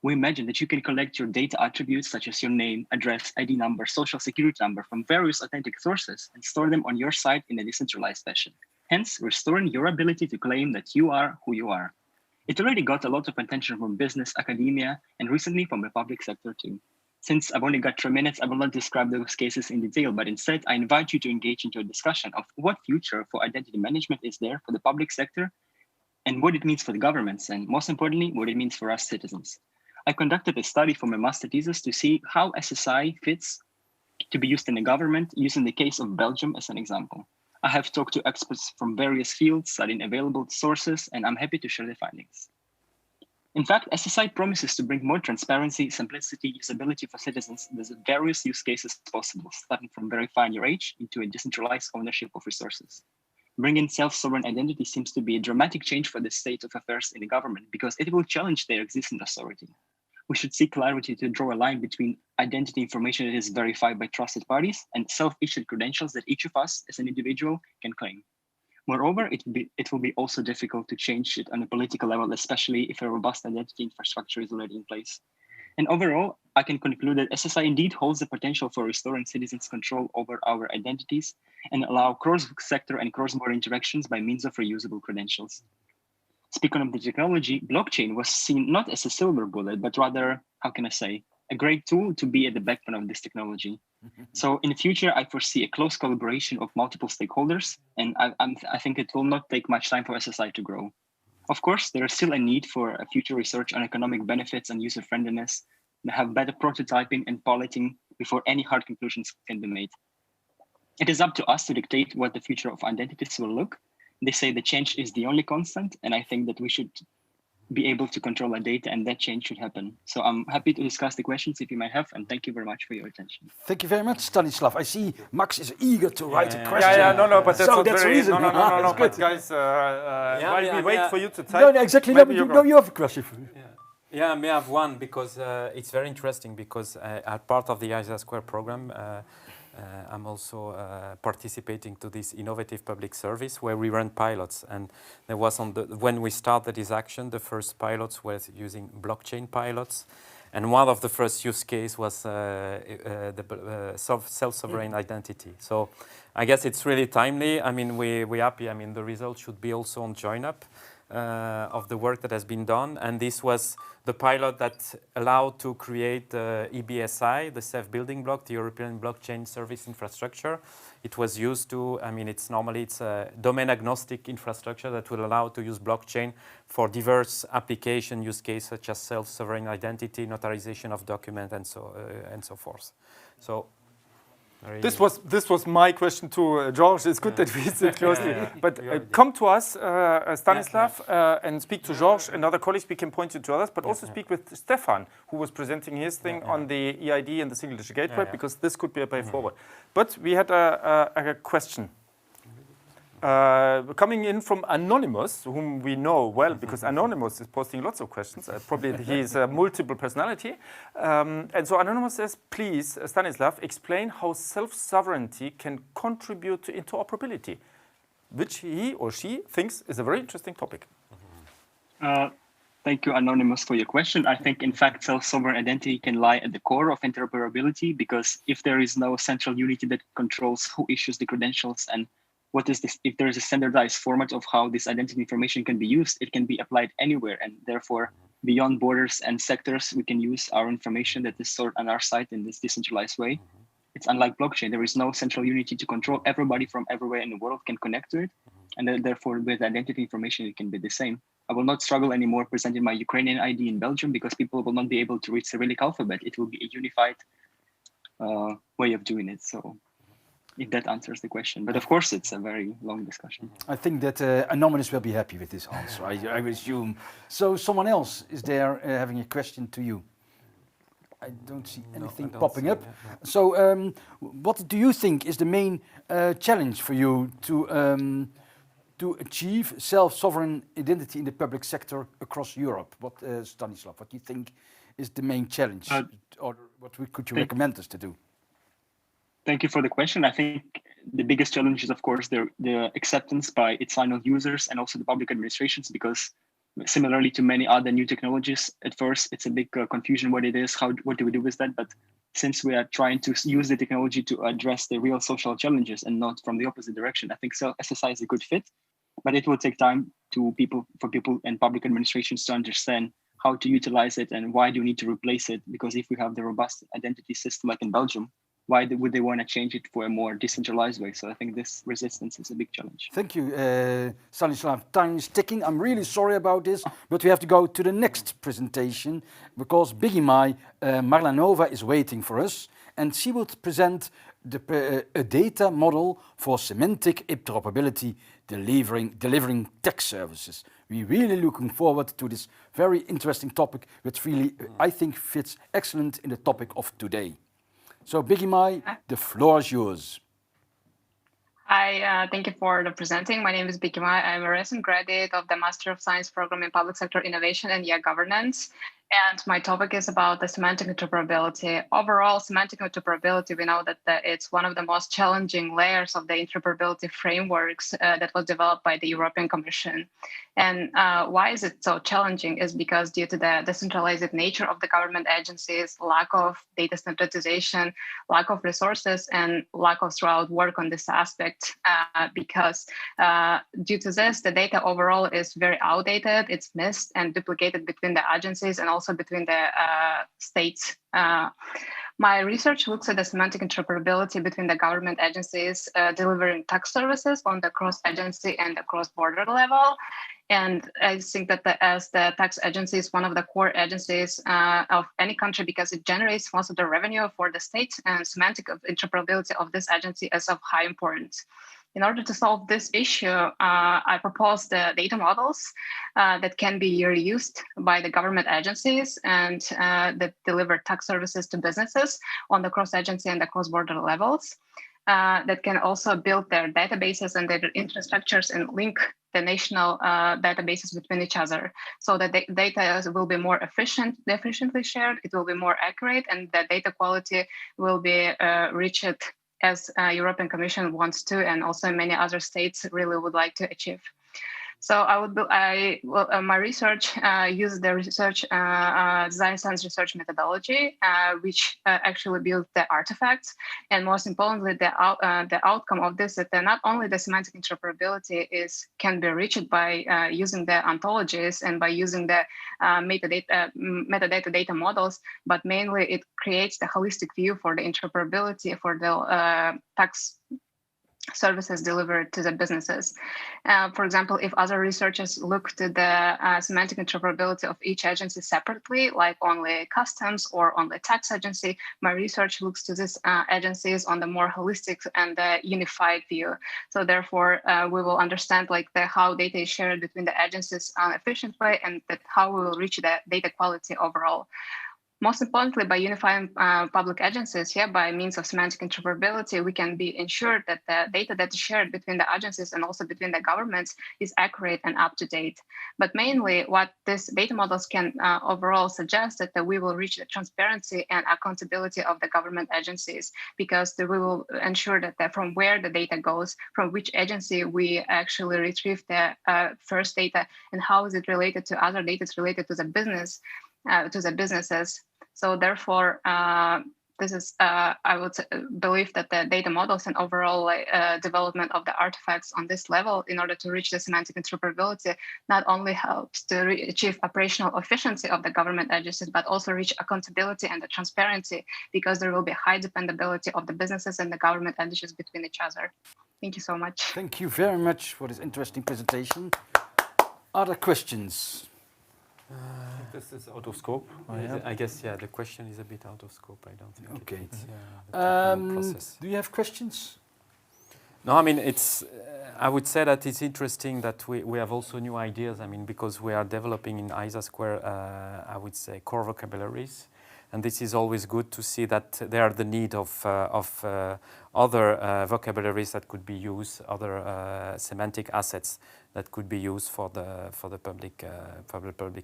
We imagine that you can collect your data attributes such as your name, address, ID number, social security number from various authentic sources and store them on your site in a decentralized fashion, hence restoring your ability to claim that you are who you are. It already got a lot of attention from business, academia, and recently from the public sector too. Since I've only got 3 minutes, I will not describe those cases in detail, but instead I invite you to engage into a discussion of what future for identity management is there for the public sector and what it means for the governments, and most importantly, what it means for us citizens. I conducted a study for my master thesis to see how SSI fits to be used in the government, using the case of Belgium as an example. I have talked to experts from various fields, studying available sources, and I'm happy to share the findings. In fact, SSI promises to bring more transparency, simplicity, usability for citizens with various use cases possible, starting from verifying your age into a decentralized ownership of resources. Bringing self-sovereign identity seems to be a dramatic change for the state of affairs in the government because it will challenge their existing authority. We should seek clarity to draw a line between identity information that is verified by trusted parties and self-issued credentials that each of us as an individual can claim. Moreover, it will be also difficult to change it on a political level, especially if a robust identity infrastructure is already in place. And overall, I can conclude that SSI indeed holds the potential for restoring citizens' control over our identities and allow cross-sector and cross-border interactions by means of reusable credentials. Speaking of the technology, blockchain was seen not as a silver bullet, but rather, how can I say, a great tool to be at the backbone of this technology. So in the future, I foresee a close collaboration of multiple stakeholders, and I think it will not take much time for SSI to grow. Of course, there is still a need for a future research on economic benefits and user-friendliness, and have better prototyping and piloting before any hard conclusions can be made. It is up to us to dictate what the future of identities will look. They say the change is the only constant, and I think that we should be able to control our data, and that change should happen. So I'm happy to discuss the questions if you might have, and thank you very much for your attention. Thank you very much, Stanislav. I see Max is eager to write a question. No, but that's so not that's very, reason. No, but guys, while we wait for you to type. No, exactly. No, you have a question. Yeah, I may have one because it's very interesting because as part of the ISA² Programme, I'm also participating to this innovative public service where we run pilots, and there was when we started this action, the first pilots were using blockchain pilots, and one of the first use case was the self-sovereign identity. So I guess it's really timely. I mean, we're happy. I mean, the result should be also on join-up of the work that has been done, and this was the pilot that allowed to create EBSI, the self-building block, the European Blockchain Service Infrastructure. It was used to, I mean, it's a domain-agnostic infrastructure that will allow to use blockchain for diverse application use cases such as self-sovereign identity, notarization of document, and so forth. So. This was my question to George. It's good that we sit closely. But come to us, Stanislav, and speak to George and other colleagues. We can point you to others, but also speak with Stefan, who was presenting his thing on the EID and the single digital gateway, because this could be a way forward. But we had a question coming in from Anonymous, whom we know well, because Anonymous is posting lots of questions. Probably he's a multiple personality. And so Anonymous says, please, Stanislav, explain how self-sovereignty can contribute to interoperability. which he or she thinks is a very interesting topic. Thank you, Anonymous, for your question. I think, in fact, self-sovereign identity can lie at the core of interoperability, because if there is no central unity that controls who issues the credentials and what is this, if there is a standardized format of how this identity information can be used, it can be applied anywhere. And therefore, beyond borders and sectors, we can use our information that is stored on our site in this decentralized way. It's unlike blockchain. There is no central unity to control. Everybody from everywhere in the world can connect to it. And then, therefore, with identity information, it can be the same. I will not struggle anymore presenting my Ukrainian ID in Belgium, because people will not be able to read Cyrillic alphabet. It will be a unified way of doing it. So if that answers the question. But of course, it's a very long discussion. I think that Anonymous will be happy with this answer, I would assume. So someone else is there having a question to you? I don't see anything popping up. So what do you think is the main challenge for you to achieve self-sovereign identity in the public sector across Europe? What, Stanislav, what do you think is the main challenge, or what could you recommend us to do? Thank you for the question. I think the biggest challenge is, of course, the acceptance by its final users and also the public administrations, because similarly to many other new technologies, at first it's a big confusion what it is, what do we do with that? But since we are trying to use the technology to address the real social challenges and not from the opposite direction, I think SSI is a good fit, but it will take time for people and public administrations to understand how to utilize it and why do you need to replace it? Because if we have the robust identity system like in Belgium, why would they want to change it for a more decentralized way? So I think this resistance is a big challenge. Thank you, Stanislav. Time is ticking. I'm really sorry about this, but we have to go to the next presentation because Biggie Mai Marlanova is waiting for us, and she will present a data model for semantic interoperability delivering tech services. We're really looking forward to this very interesting topic, which really, I think, fits excellent in the topic of today. So, Biggie Mai, the floor is yours. Hi, thank you for the presenting. My name is Biggie Mai. I'm a recent graduate of the Master of Science program in Public Sector Innovation and Governance. And my topic is about the semantic interoperability. Overall, semantic interoperability, we know that it's one of the most challenging layers of the interoperability frameworks that was developed by the European Commission. And why is it so challenging is because due to the decentralized nature of the government agencies, lack of data standardization, lack of resources, and lack of throughout work on this aspect, because due to this, the data overall is very outdated, it's missed and duplicated between the agencies and also between the states. My research looks at the semantic interoperability between the government agencies delivering tax services on the cross-agency and the cross-border level. And I think that as the tax agency is one of the core agencies of any country because it generates most of the revenue for the state, and semantic interoperability of this agency is of high importance. In order to solve this issue, I propose the data models that can be reused by the government agencies and that deliver tax services to businesses on the cross-agency and the cross-border levels. That can also build their databases and their infrastructures and link the national databases between each other, so that the data will be more efficiently shared, it will be more accurate, and the data quality will be reached as European Commission wants to, and also many other states really would like to achieve. So my research uses the research design science research methodology, which actually builds the artifacts, and most importantly, the outcome of this is that not only the semantic interoperability can be reached by using the ontologies and by using the metadata data models, but mainly it creates the holistic view for the interoperability for the tax services delivered to the businesses. For example, if other researchers look to the semantic interoperability of each agency separately, like only customs or only tax agency, my research looks to these agencies on the more holistic and the unified view. So therefore, we will understand how data is shared between the agencies on an efficient way, and how we will reach the data quality overall. Most importantly, by unifying public agencies, by means of semantic interoperability, we can be ensured that the data that is shared between the agencies and also between the governments is accurate and up to date. But mainly what these data models can overall suggest that we will reach the transparency and accountability of the government agencies, because we will ensure that from where the data goes, from which agency we actually retrieve the first data, and how is it related to other data related to the business, to the businesses. So therefore, this is, I would believe that the data models and overall development of the artifacts on this level in order to reach the semantic interoperability not only helps to achieve operational efficiency of the government agencies, but also reach accountability and the transparency, because there will be high dependability of the businesses and the government agencies between each other. Thank you so much. Thank you very much for this interesting presentation. Other questions? This is out of scope. I guess, the question is a bit out of scope. I don't think it's process. Do you have questions? No, I mean, it's. I would say that it's interesting that we have also new ideas. I mean, because we are developing in ISA², I would say, core vocabularies. And this is always good to see that there are the need of other vocabularies that could be used, other semantic assets that could be used for the public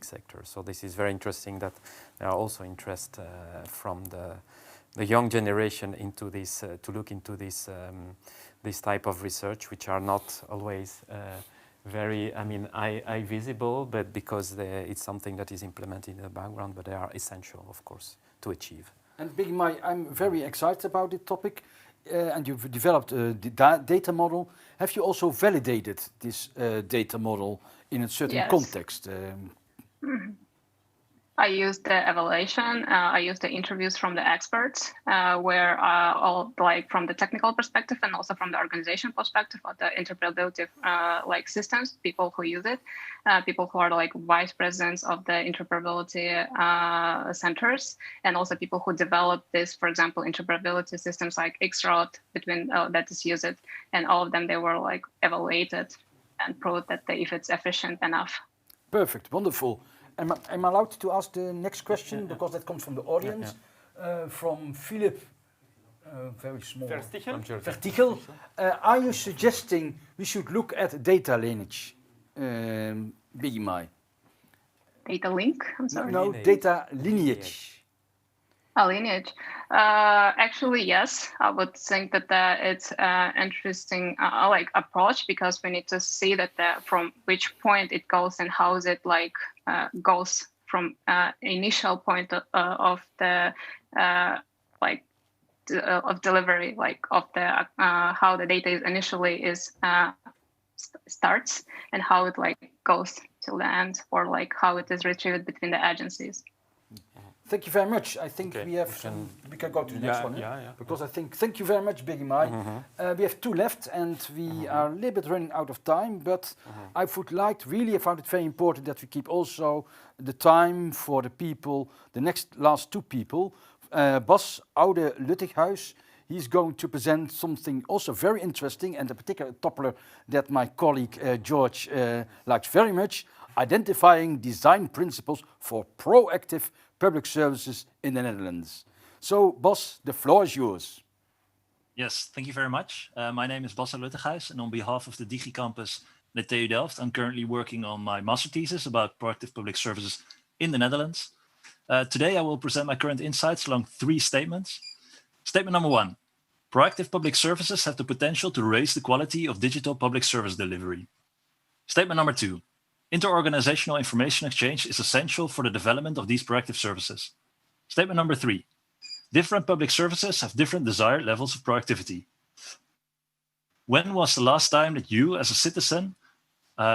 sector. So this is very interesting that there are also interest from the young generation into this to look into this type of research, which are not always very, I mean, eye visible, but because it's something that is implemented in the background, but they are essential, of course, to achieve. And Big Mai, I'm very excited about this topic, and you've developed a data model. Have you also validated this data model in a certain context? I used the evaluation, I used the interviews from the experts, where all from the technical perspective and also from the organization perspective of the interpretability systems, people who use it, people who are vice presidents of the interpretability centers, and also people who develop this, for example, interpretability systems like Xroad between that is used, and all of them, they were evaluated and proved that if it's efficient enough. Perfect, wonderful. Am I allowed to ask the next question, because that comes from the audience, from Philip, very small. Vertical. Are you suggesting we should look at data lineage, Big Mai? Data link? I'm sorry. No, data lineage. Lineage. Actually, yes. I would think that it's an interesting approach, because we need to see that from which point it goes and how is it goes from initial point of the of delivery, of the how the data initially starts and how it goes till the end, or how it is retrieved between the agencies. Thank you very much. I think we have we can go to the next one. Because I think, thank you very much, Big Mai. We have 2 left, and we are a little bit running out of time, but I would I found it very important that we keep also the time for the people, the last 2 people. Bas Oude Luttighuis, he's going to present something also very interesting, and a particular topic that my colleague George likes very much, identifying design principles for proactive public services in the Netherlands. So, Bas, the floor is yours. Yes, thank you very much. My name is Bas Luttighuis, and on behalf of the DigiCampus at TU Delft, I'm currently working on my master thesis about proactive public services in the Netherlands. Today, I will present my current insights along 3 statements. Statement number 1, proactive public services have the potential to raise the quality of digital public service delivery. Statement number 2, interorganizational information exchange is essential for the development of these proactive services. Statement number 3, different public services have different desired levels of proactivity. When was the last time that you, as a citizen,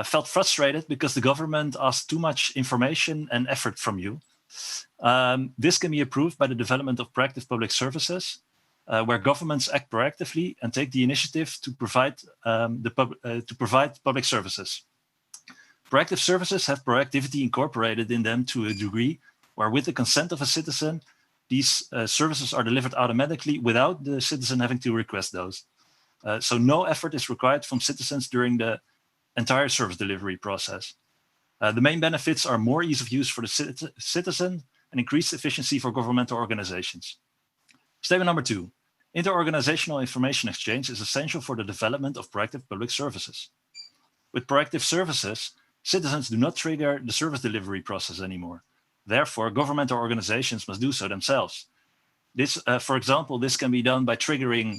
felt frustrated because the government asked too much information and effort from you? This can be improved by the development of proactive public services, where governments act proactively and take the initiative to provide public services. Proactive services have proactivity incorporated in them to a degree where, with the consent of a citizen, these services are delivered automatically without the citizen having to request those. So no effort is required from citizens during the entire service delivery process. The main benefits are more ease of use for the citizen, and increased efficiency for governmental organizations. Statement number 2. Interorganizational information exchange is essential for the development of proactive public services. With proactive services, citizens do not trigger the service delivery process anymore. Therefore, governmental organizations must do so themselves. This, for example, this can be done by triggering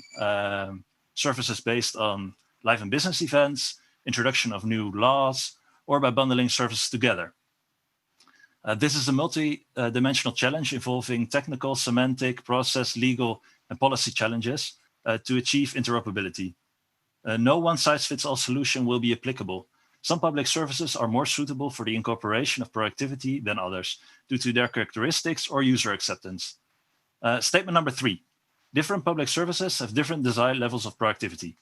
services based on live and business events, introduction of new laws, or by bundling services together. This is a multi-dimensional challenge involving technical, semantic, process, legal, and policy challenges to achieve interoperability. No one-size-fits-all solution will be applicable. Some public services are more suitable for the incorporation of proactivity than others, due to their characteristics or user acceptance. Statement number 3. Different public services have different desired levels of proactivity.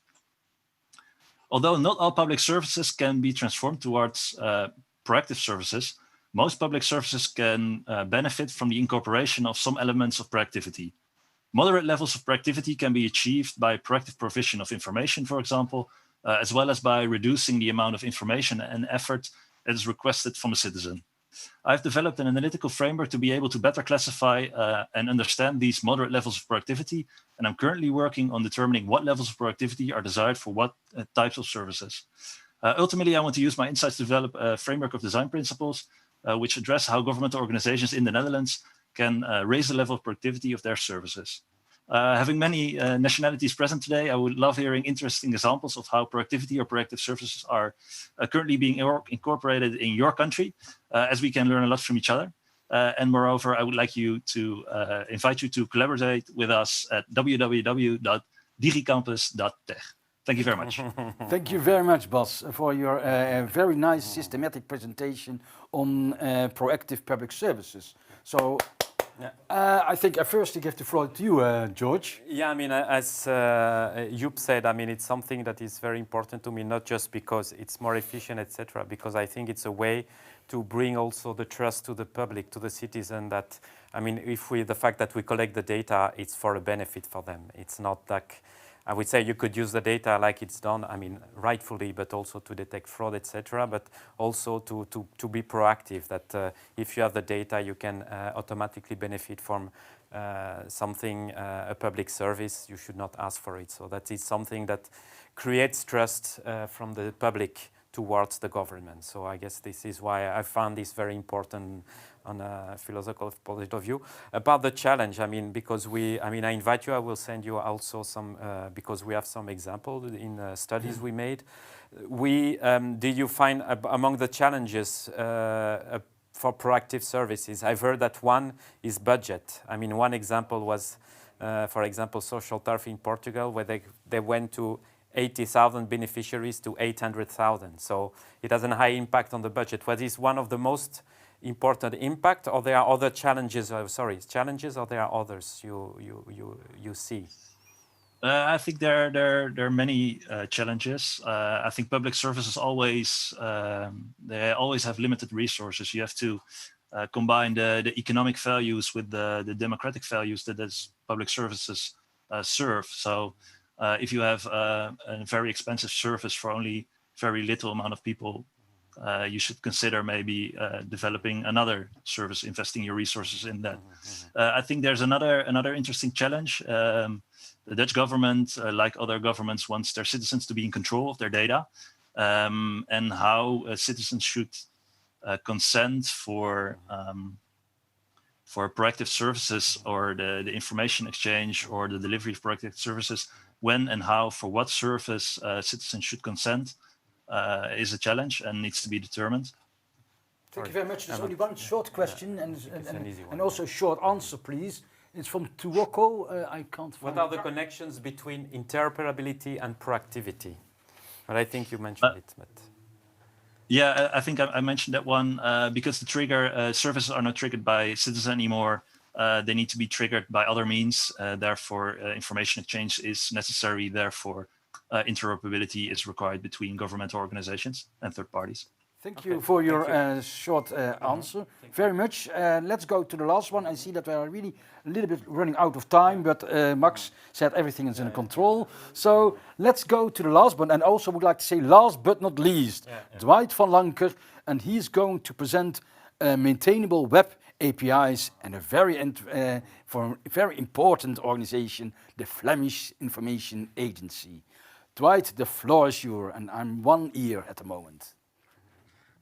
Although not all public services can be transformed towards proactive services, most public services can benefit from the incorporation of some elements of proactivity. Moderate levels of proactivity can be achieved by proactive provision of information, for example, as well as by reducing the amount of information and effort that is requested from a citizen. I've developed an analytical framework to be able to better classify and understand these moderate levels of proactivity, and I'm currently working on determining what levels of proactivity are desired for what types of services. Ultimately, I want to use my insights to develop a framework of design principles which address how governmental organizations in the Netherlands can raise the level of productivity of their services. Having many nationalities present today, I would love hearing interesting examples of how proactivity or proactive services are currently being incorporated in your country, as we can learn a lot from each other. And moreover, I would like you to invite you to collaborate with us at www.digicampus.tech. Thank you very much. Thank you very much, Bas, for your very nice systematic presentation on proactive public services. So I think I first give the floor to you, George. Yeah, I mean, as Joep said, I mean, it's something that is very important to me, not just because it's more efficient, etc., because I think it's a way to bring also the trust to the public, to the citizen, that, I mean, the fact that we collect the data, it's for a benefit for them. It's not like, I would say you could use the data like it's done, I mean, rightfully, but also to detect fraud, etc., but also to be proactive, that if you have the data, you can automatically benefit from something, a public service. You should not ask for it. So that is something that creates trust from the public towards the government. So I guess this is why I found this very important on a philosophical point of view. About the challenge, I mean, because I invite you, I will send you also some, because we have some examples in studies we made. Did you find among the challenges for proactive services, I've heard that one is budget. I mean, one example was, for example, social turf in Portugal, where they went to 80,000 beneficiaries to 800,000. So it has a high impact on the budget. What is one of the most important impact, or there are other challenges? Challenges, or there are others you see? I think there are many challenges. I think public services always they always have limited resources. You have to combine the economic values with the democratic values that these public services serve. So if you have a very expensive service for only very little amount of people, you should consider maybe developing another service, investing your resources in that. I think there's another interesting challenge. The Dutch government, like other governments, wants their citizens to be in control of their data, and how citizens should consent for proactive services, or the information exchange, or the delivery of proactive services. When and how, for what service citizens should consent is a challenge and needs to be determined. Thank you very much. There's only one short question and also a short answer, please. It's from Tuoko. I can't find What are the connections between interoperability and proactivity? But I think you mentioned it. But yeah, I think I mentioned that one because the trigger services are not triggered by citizens anymore. They need to be triggered by other means. Therefore, information exchange is necessary. Therefore, interoperability is required between governmental organizations and third parties. Thank you for your short answer. Very much. Let's go to the last one. I see that we are really a little bit running out of time, but Max said everything is in control. So let's go to the last one. And also would like to say last but not least, Dwight van Lanker, and he's going to present Maintainable Web APIs and for a very important organization, the Flemish Information Agency. Dwight, the floor is yours, and I'm one ear at the moment.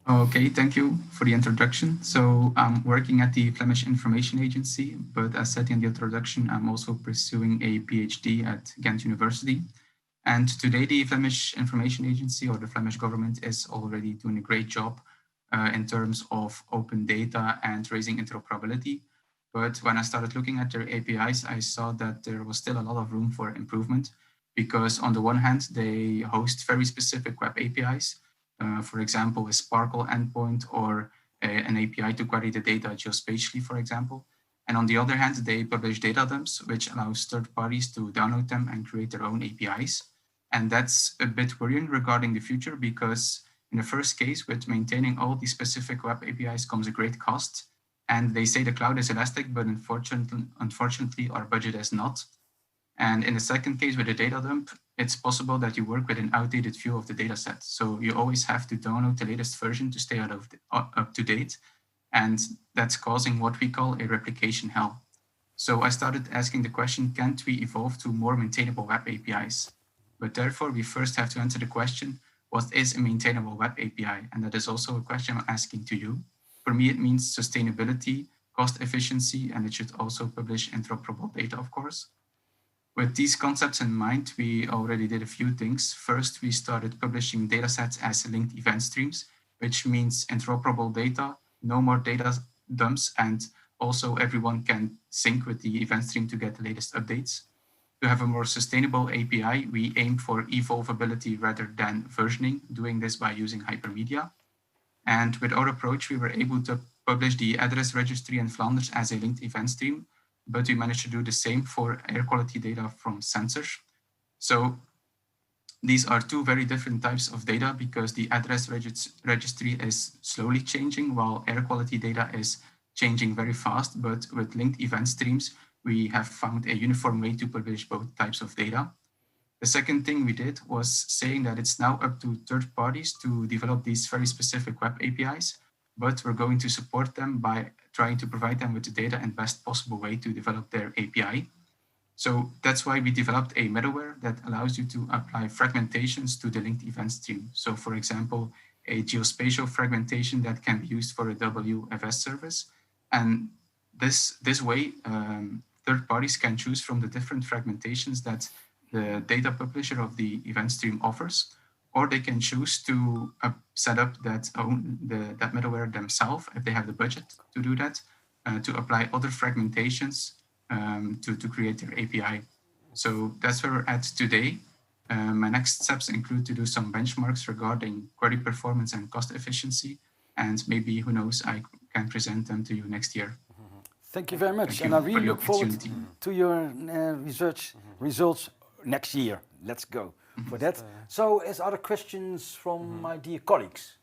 Okay, thank you for the introduction. So I'm working at the Flemish Information Agency, but as said in the introduction, I'm also pursuing a PhD at Ghent University. And today the Flemish Information Agency, or the Flemish government, is already doing a great job in terms of open data and raising interoperability. But when I started looking at their APIs, I saw that there was still a lot of room for improvement, because on the one hand, they host very specific web APIs, for example, a Sparkle endpoint or an API to query the data geospatially, for example. And on the other hand, they publish data dumps, which allows third parties to download them and create their own APIs. And that's a bit worrying regarding the future, because in the first case, with maintaining all these specific web APIs comes a great cost. And they say the cloud is elastic, but unfortunately, our budget is not. And in the second case, with a data dump, it's possible that you work with an outdated view of the data set. So you always have to download the latest version to stay up to date. And that's causing what we call a replication hell. So I started asking the question, can't we evolve to more maintainable web APIs? But therefore, we first have to answer the question, what is a maintainable web API? And that is also a question I'm asking to you. For me, it means sustainability, cost efficiency, and it should also publish interoperable data, of course. With these concepts in mind, we already did a few things. First, we started publishing datasets as linked event streams, which means interoperable data, no more data dumps, and also everyone can sync with the event stream to get the latest updates. To have a more sustainable API, we aim for evolvability rather than versioning, doing this by using hypermedia. And with our approach, we were able to publish the address registry in Flanders as a linked event stream, but we managed to do the same for air quality data from sensors. So these are two very different types of data, because the address registry is slowly changing while air quality data is changing very fast. But with linked event streams, we have found a uniform way to publish both types of data. The second thing we did was saying that it's now up to third parties to develop these very specific web APIs, but we're going to support them by trying to provide them with the data in best possible way to develop their API. So that's why we developed a middleware that allows you to apply fragmentations to the linked event stream. So for example, a geospatial fragmentation that can be used for a WFS service. And this way, third parties can choose from the different fragmentations that the data publisher of the event stream offers, or they can choose to set up that middleware themselves if they have the budget to do that, to apply other fragmentations to create their API. So that's where we're at today. My next steps include to do some benchmarks regarding query performance and cost efficiency, and maybe, who knows, I can present them to you next year. Thank you very much, and I really look forward to your research results next year. Let's go for that. So, is other questions from my dear colleagues?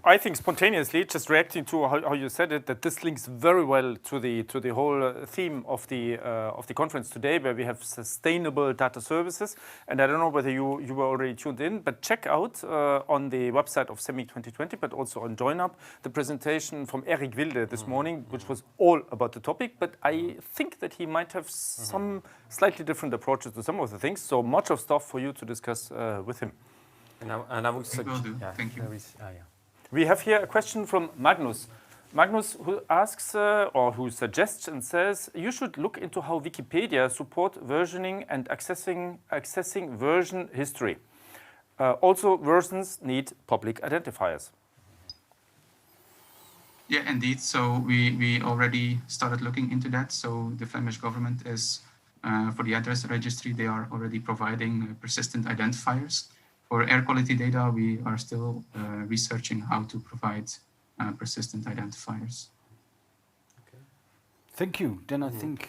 I think spontaneously, just reacting to how you said it, that this links very well to the whole theme of the conference today, where we have sustainable data services. And I don't know whether you were already tuned in, but check out on the website of SEMIC 2020, but also on JoinUp, the presentation from Eric Wilde this morning, which was all about the topic. But I think that he might have some slightly different approaches to some of the things. So much of stuff for you to discuss with him. And I would suggest, thank you. We have here a question from Magnus. Magnus, who asks or who suggests and says, you should look into how Wikipedia support versioning and accessing version history. Also, versions need public identifiers. Yeah, indeed. So we already started looking into that. So the Flemish government is, for the address registry, they are already providing persistent identifiers. For air quality data, we are still researching how to provide persistent identifiers. Okay. Thank you. Then I think...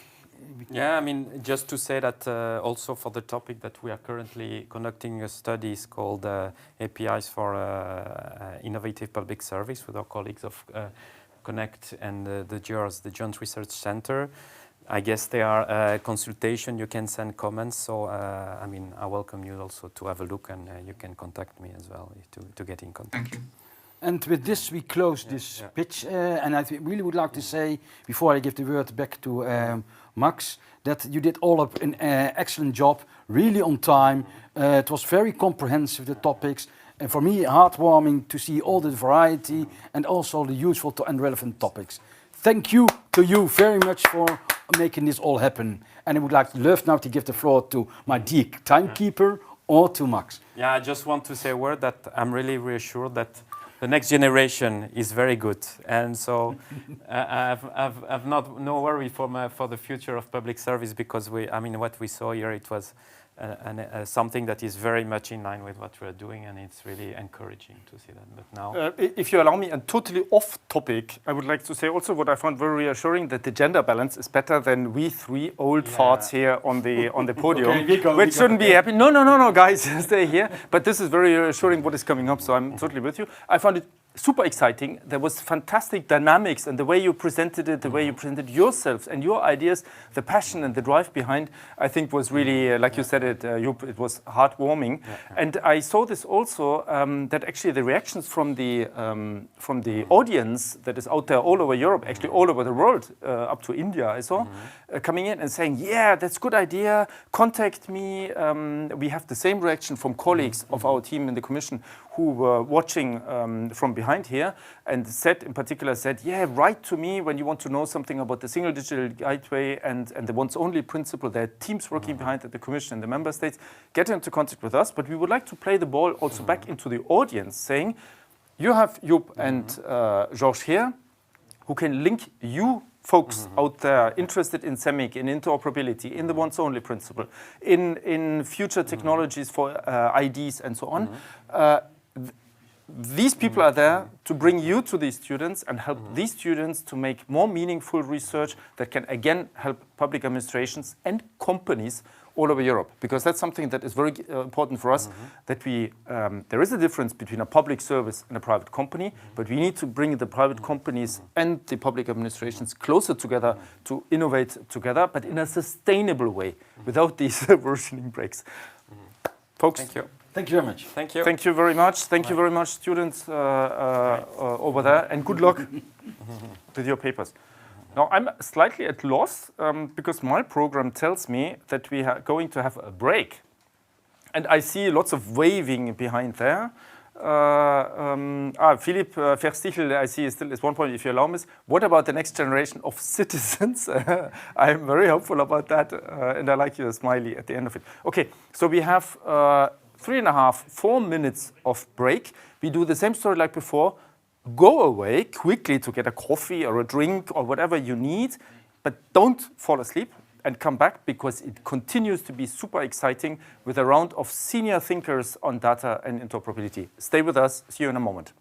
Yeah, I mean, just to say that also for the topic that we are currently conducting a study called APIs for Innovative Public Service with our colleagues of Connect and the JRS, the Joint Research Center. I guess they are consultation, you can send comments, so I mean, I welcome you also to have a look, and you can contact me as well to get in contact. Thank you. And with this, we close this pitch. And I really would like to say, before I give the word back to Max, that you did all up an excellent job, really on time. It was very comprehensive, the topics. And for me, heartwarming to see all the variety and also the useful and relevant topics. Thank you to you very much for making this all happen. And I would love now to give the floor to my dear timekeeper or to Max. Yeah, I just want to say a word that I'm really reassured that the next generation is very good, and so I've no worry for the future of public service, because what we saw here, it was something that is very much in line with what we're doing, and it's really encouraging to see that. But now, if you allow me, and totally off topic, I would like to say also what I found very reassuring, that the gender balance is better than we three old farts here on the podium, okay, which shouldn't be happy. No, guys, stay here. But this is very reassuring what is coming up, so I'm totally with you. I found it super exciting. There was fantastic dynamics, and the way you presented it, the way you presented yourselves and your ideas, the passion and the drive behind, I think was really, like you said it, Joep, it was heartwarming. And I saw this also, that actually the reactions from the audience that is out there all over Europe, actually all over the world, up to India, I saw, coming in and saying, yeah, that's a good idea, contact me. We have the same reaction from colleagues of our team in the Commission who were watching from behind here, and in particular said, yeah, write to me when you want to know something about the single digital gateway and the once only principle. There are teams working behind at the Commission and the member states. Get into contact with us, but we would like to play the ball also back into the audience, saying, you have Joep and Georges here, who can link you folks out there interested in SEMIC, in interoperability, in the once only principle, in future technologies for IDs and so on. These people are there to bring you to these students and help these students to make more meaningful research that can again help public administrations and companies all over Europe, because that's something that is very important for us, that there is a difference between a public service and a private company, but we need to bring the private companies and the public administrations closer together to innovate together, but in a sustainable way, without these versioning breaks. Folks, thank you. Thank you very much. Thank you. Thank you very much. Thank you very much, students over there, and good luck with your papers. Now, I'm slightly at loss because my program tells me that we are going to have a break. And I see lots of waving behind there. Philippe Verstichel, I see, is still at one point, if you allow me. What about the next generation of citizens? I'm very hopeful about that, and I like your smiley at the end of it. Okay, so we have 4 minutes of break. We do the same story like before. Go away quickly to get a coffee or a drink or whatever you need, but don't fall asleep, and come back, because it continues to be super exciting with a round of senior thinkers on data and interoperability. Stay with us. See you in a moment.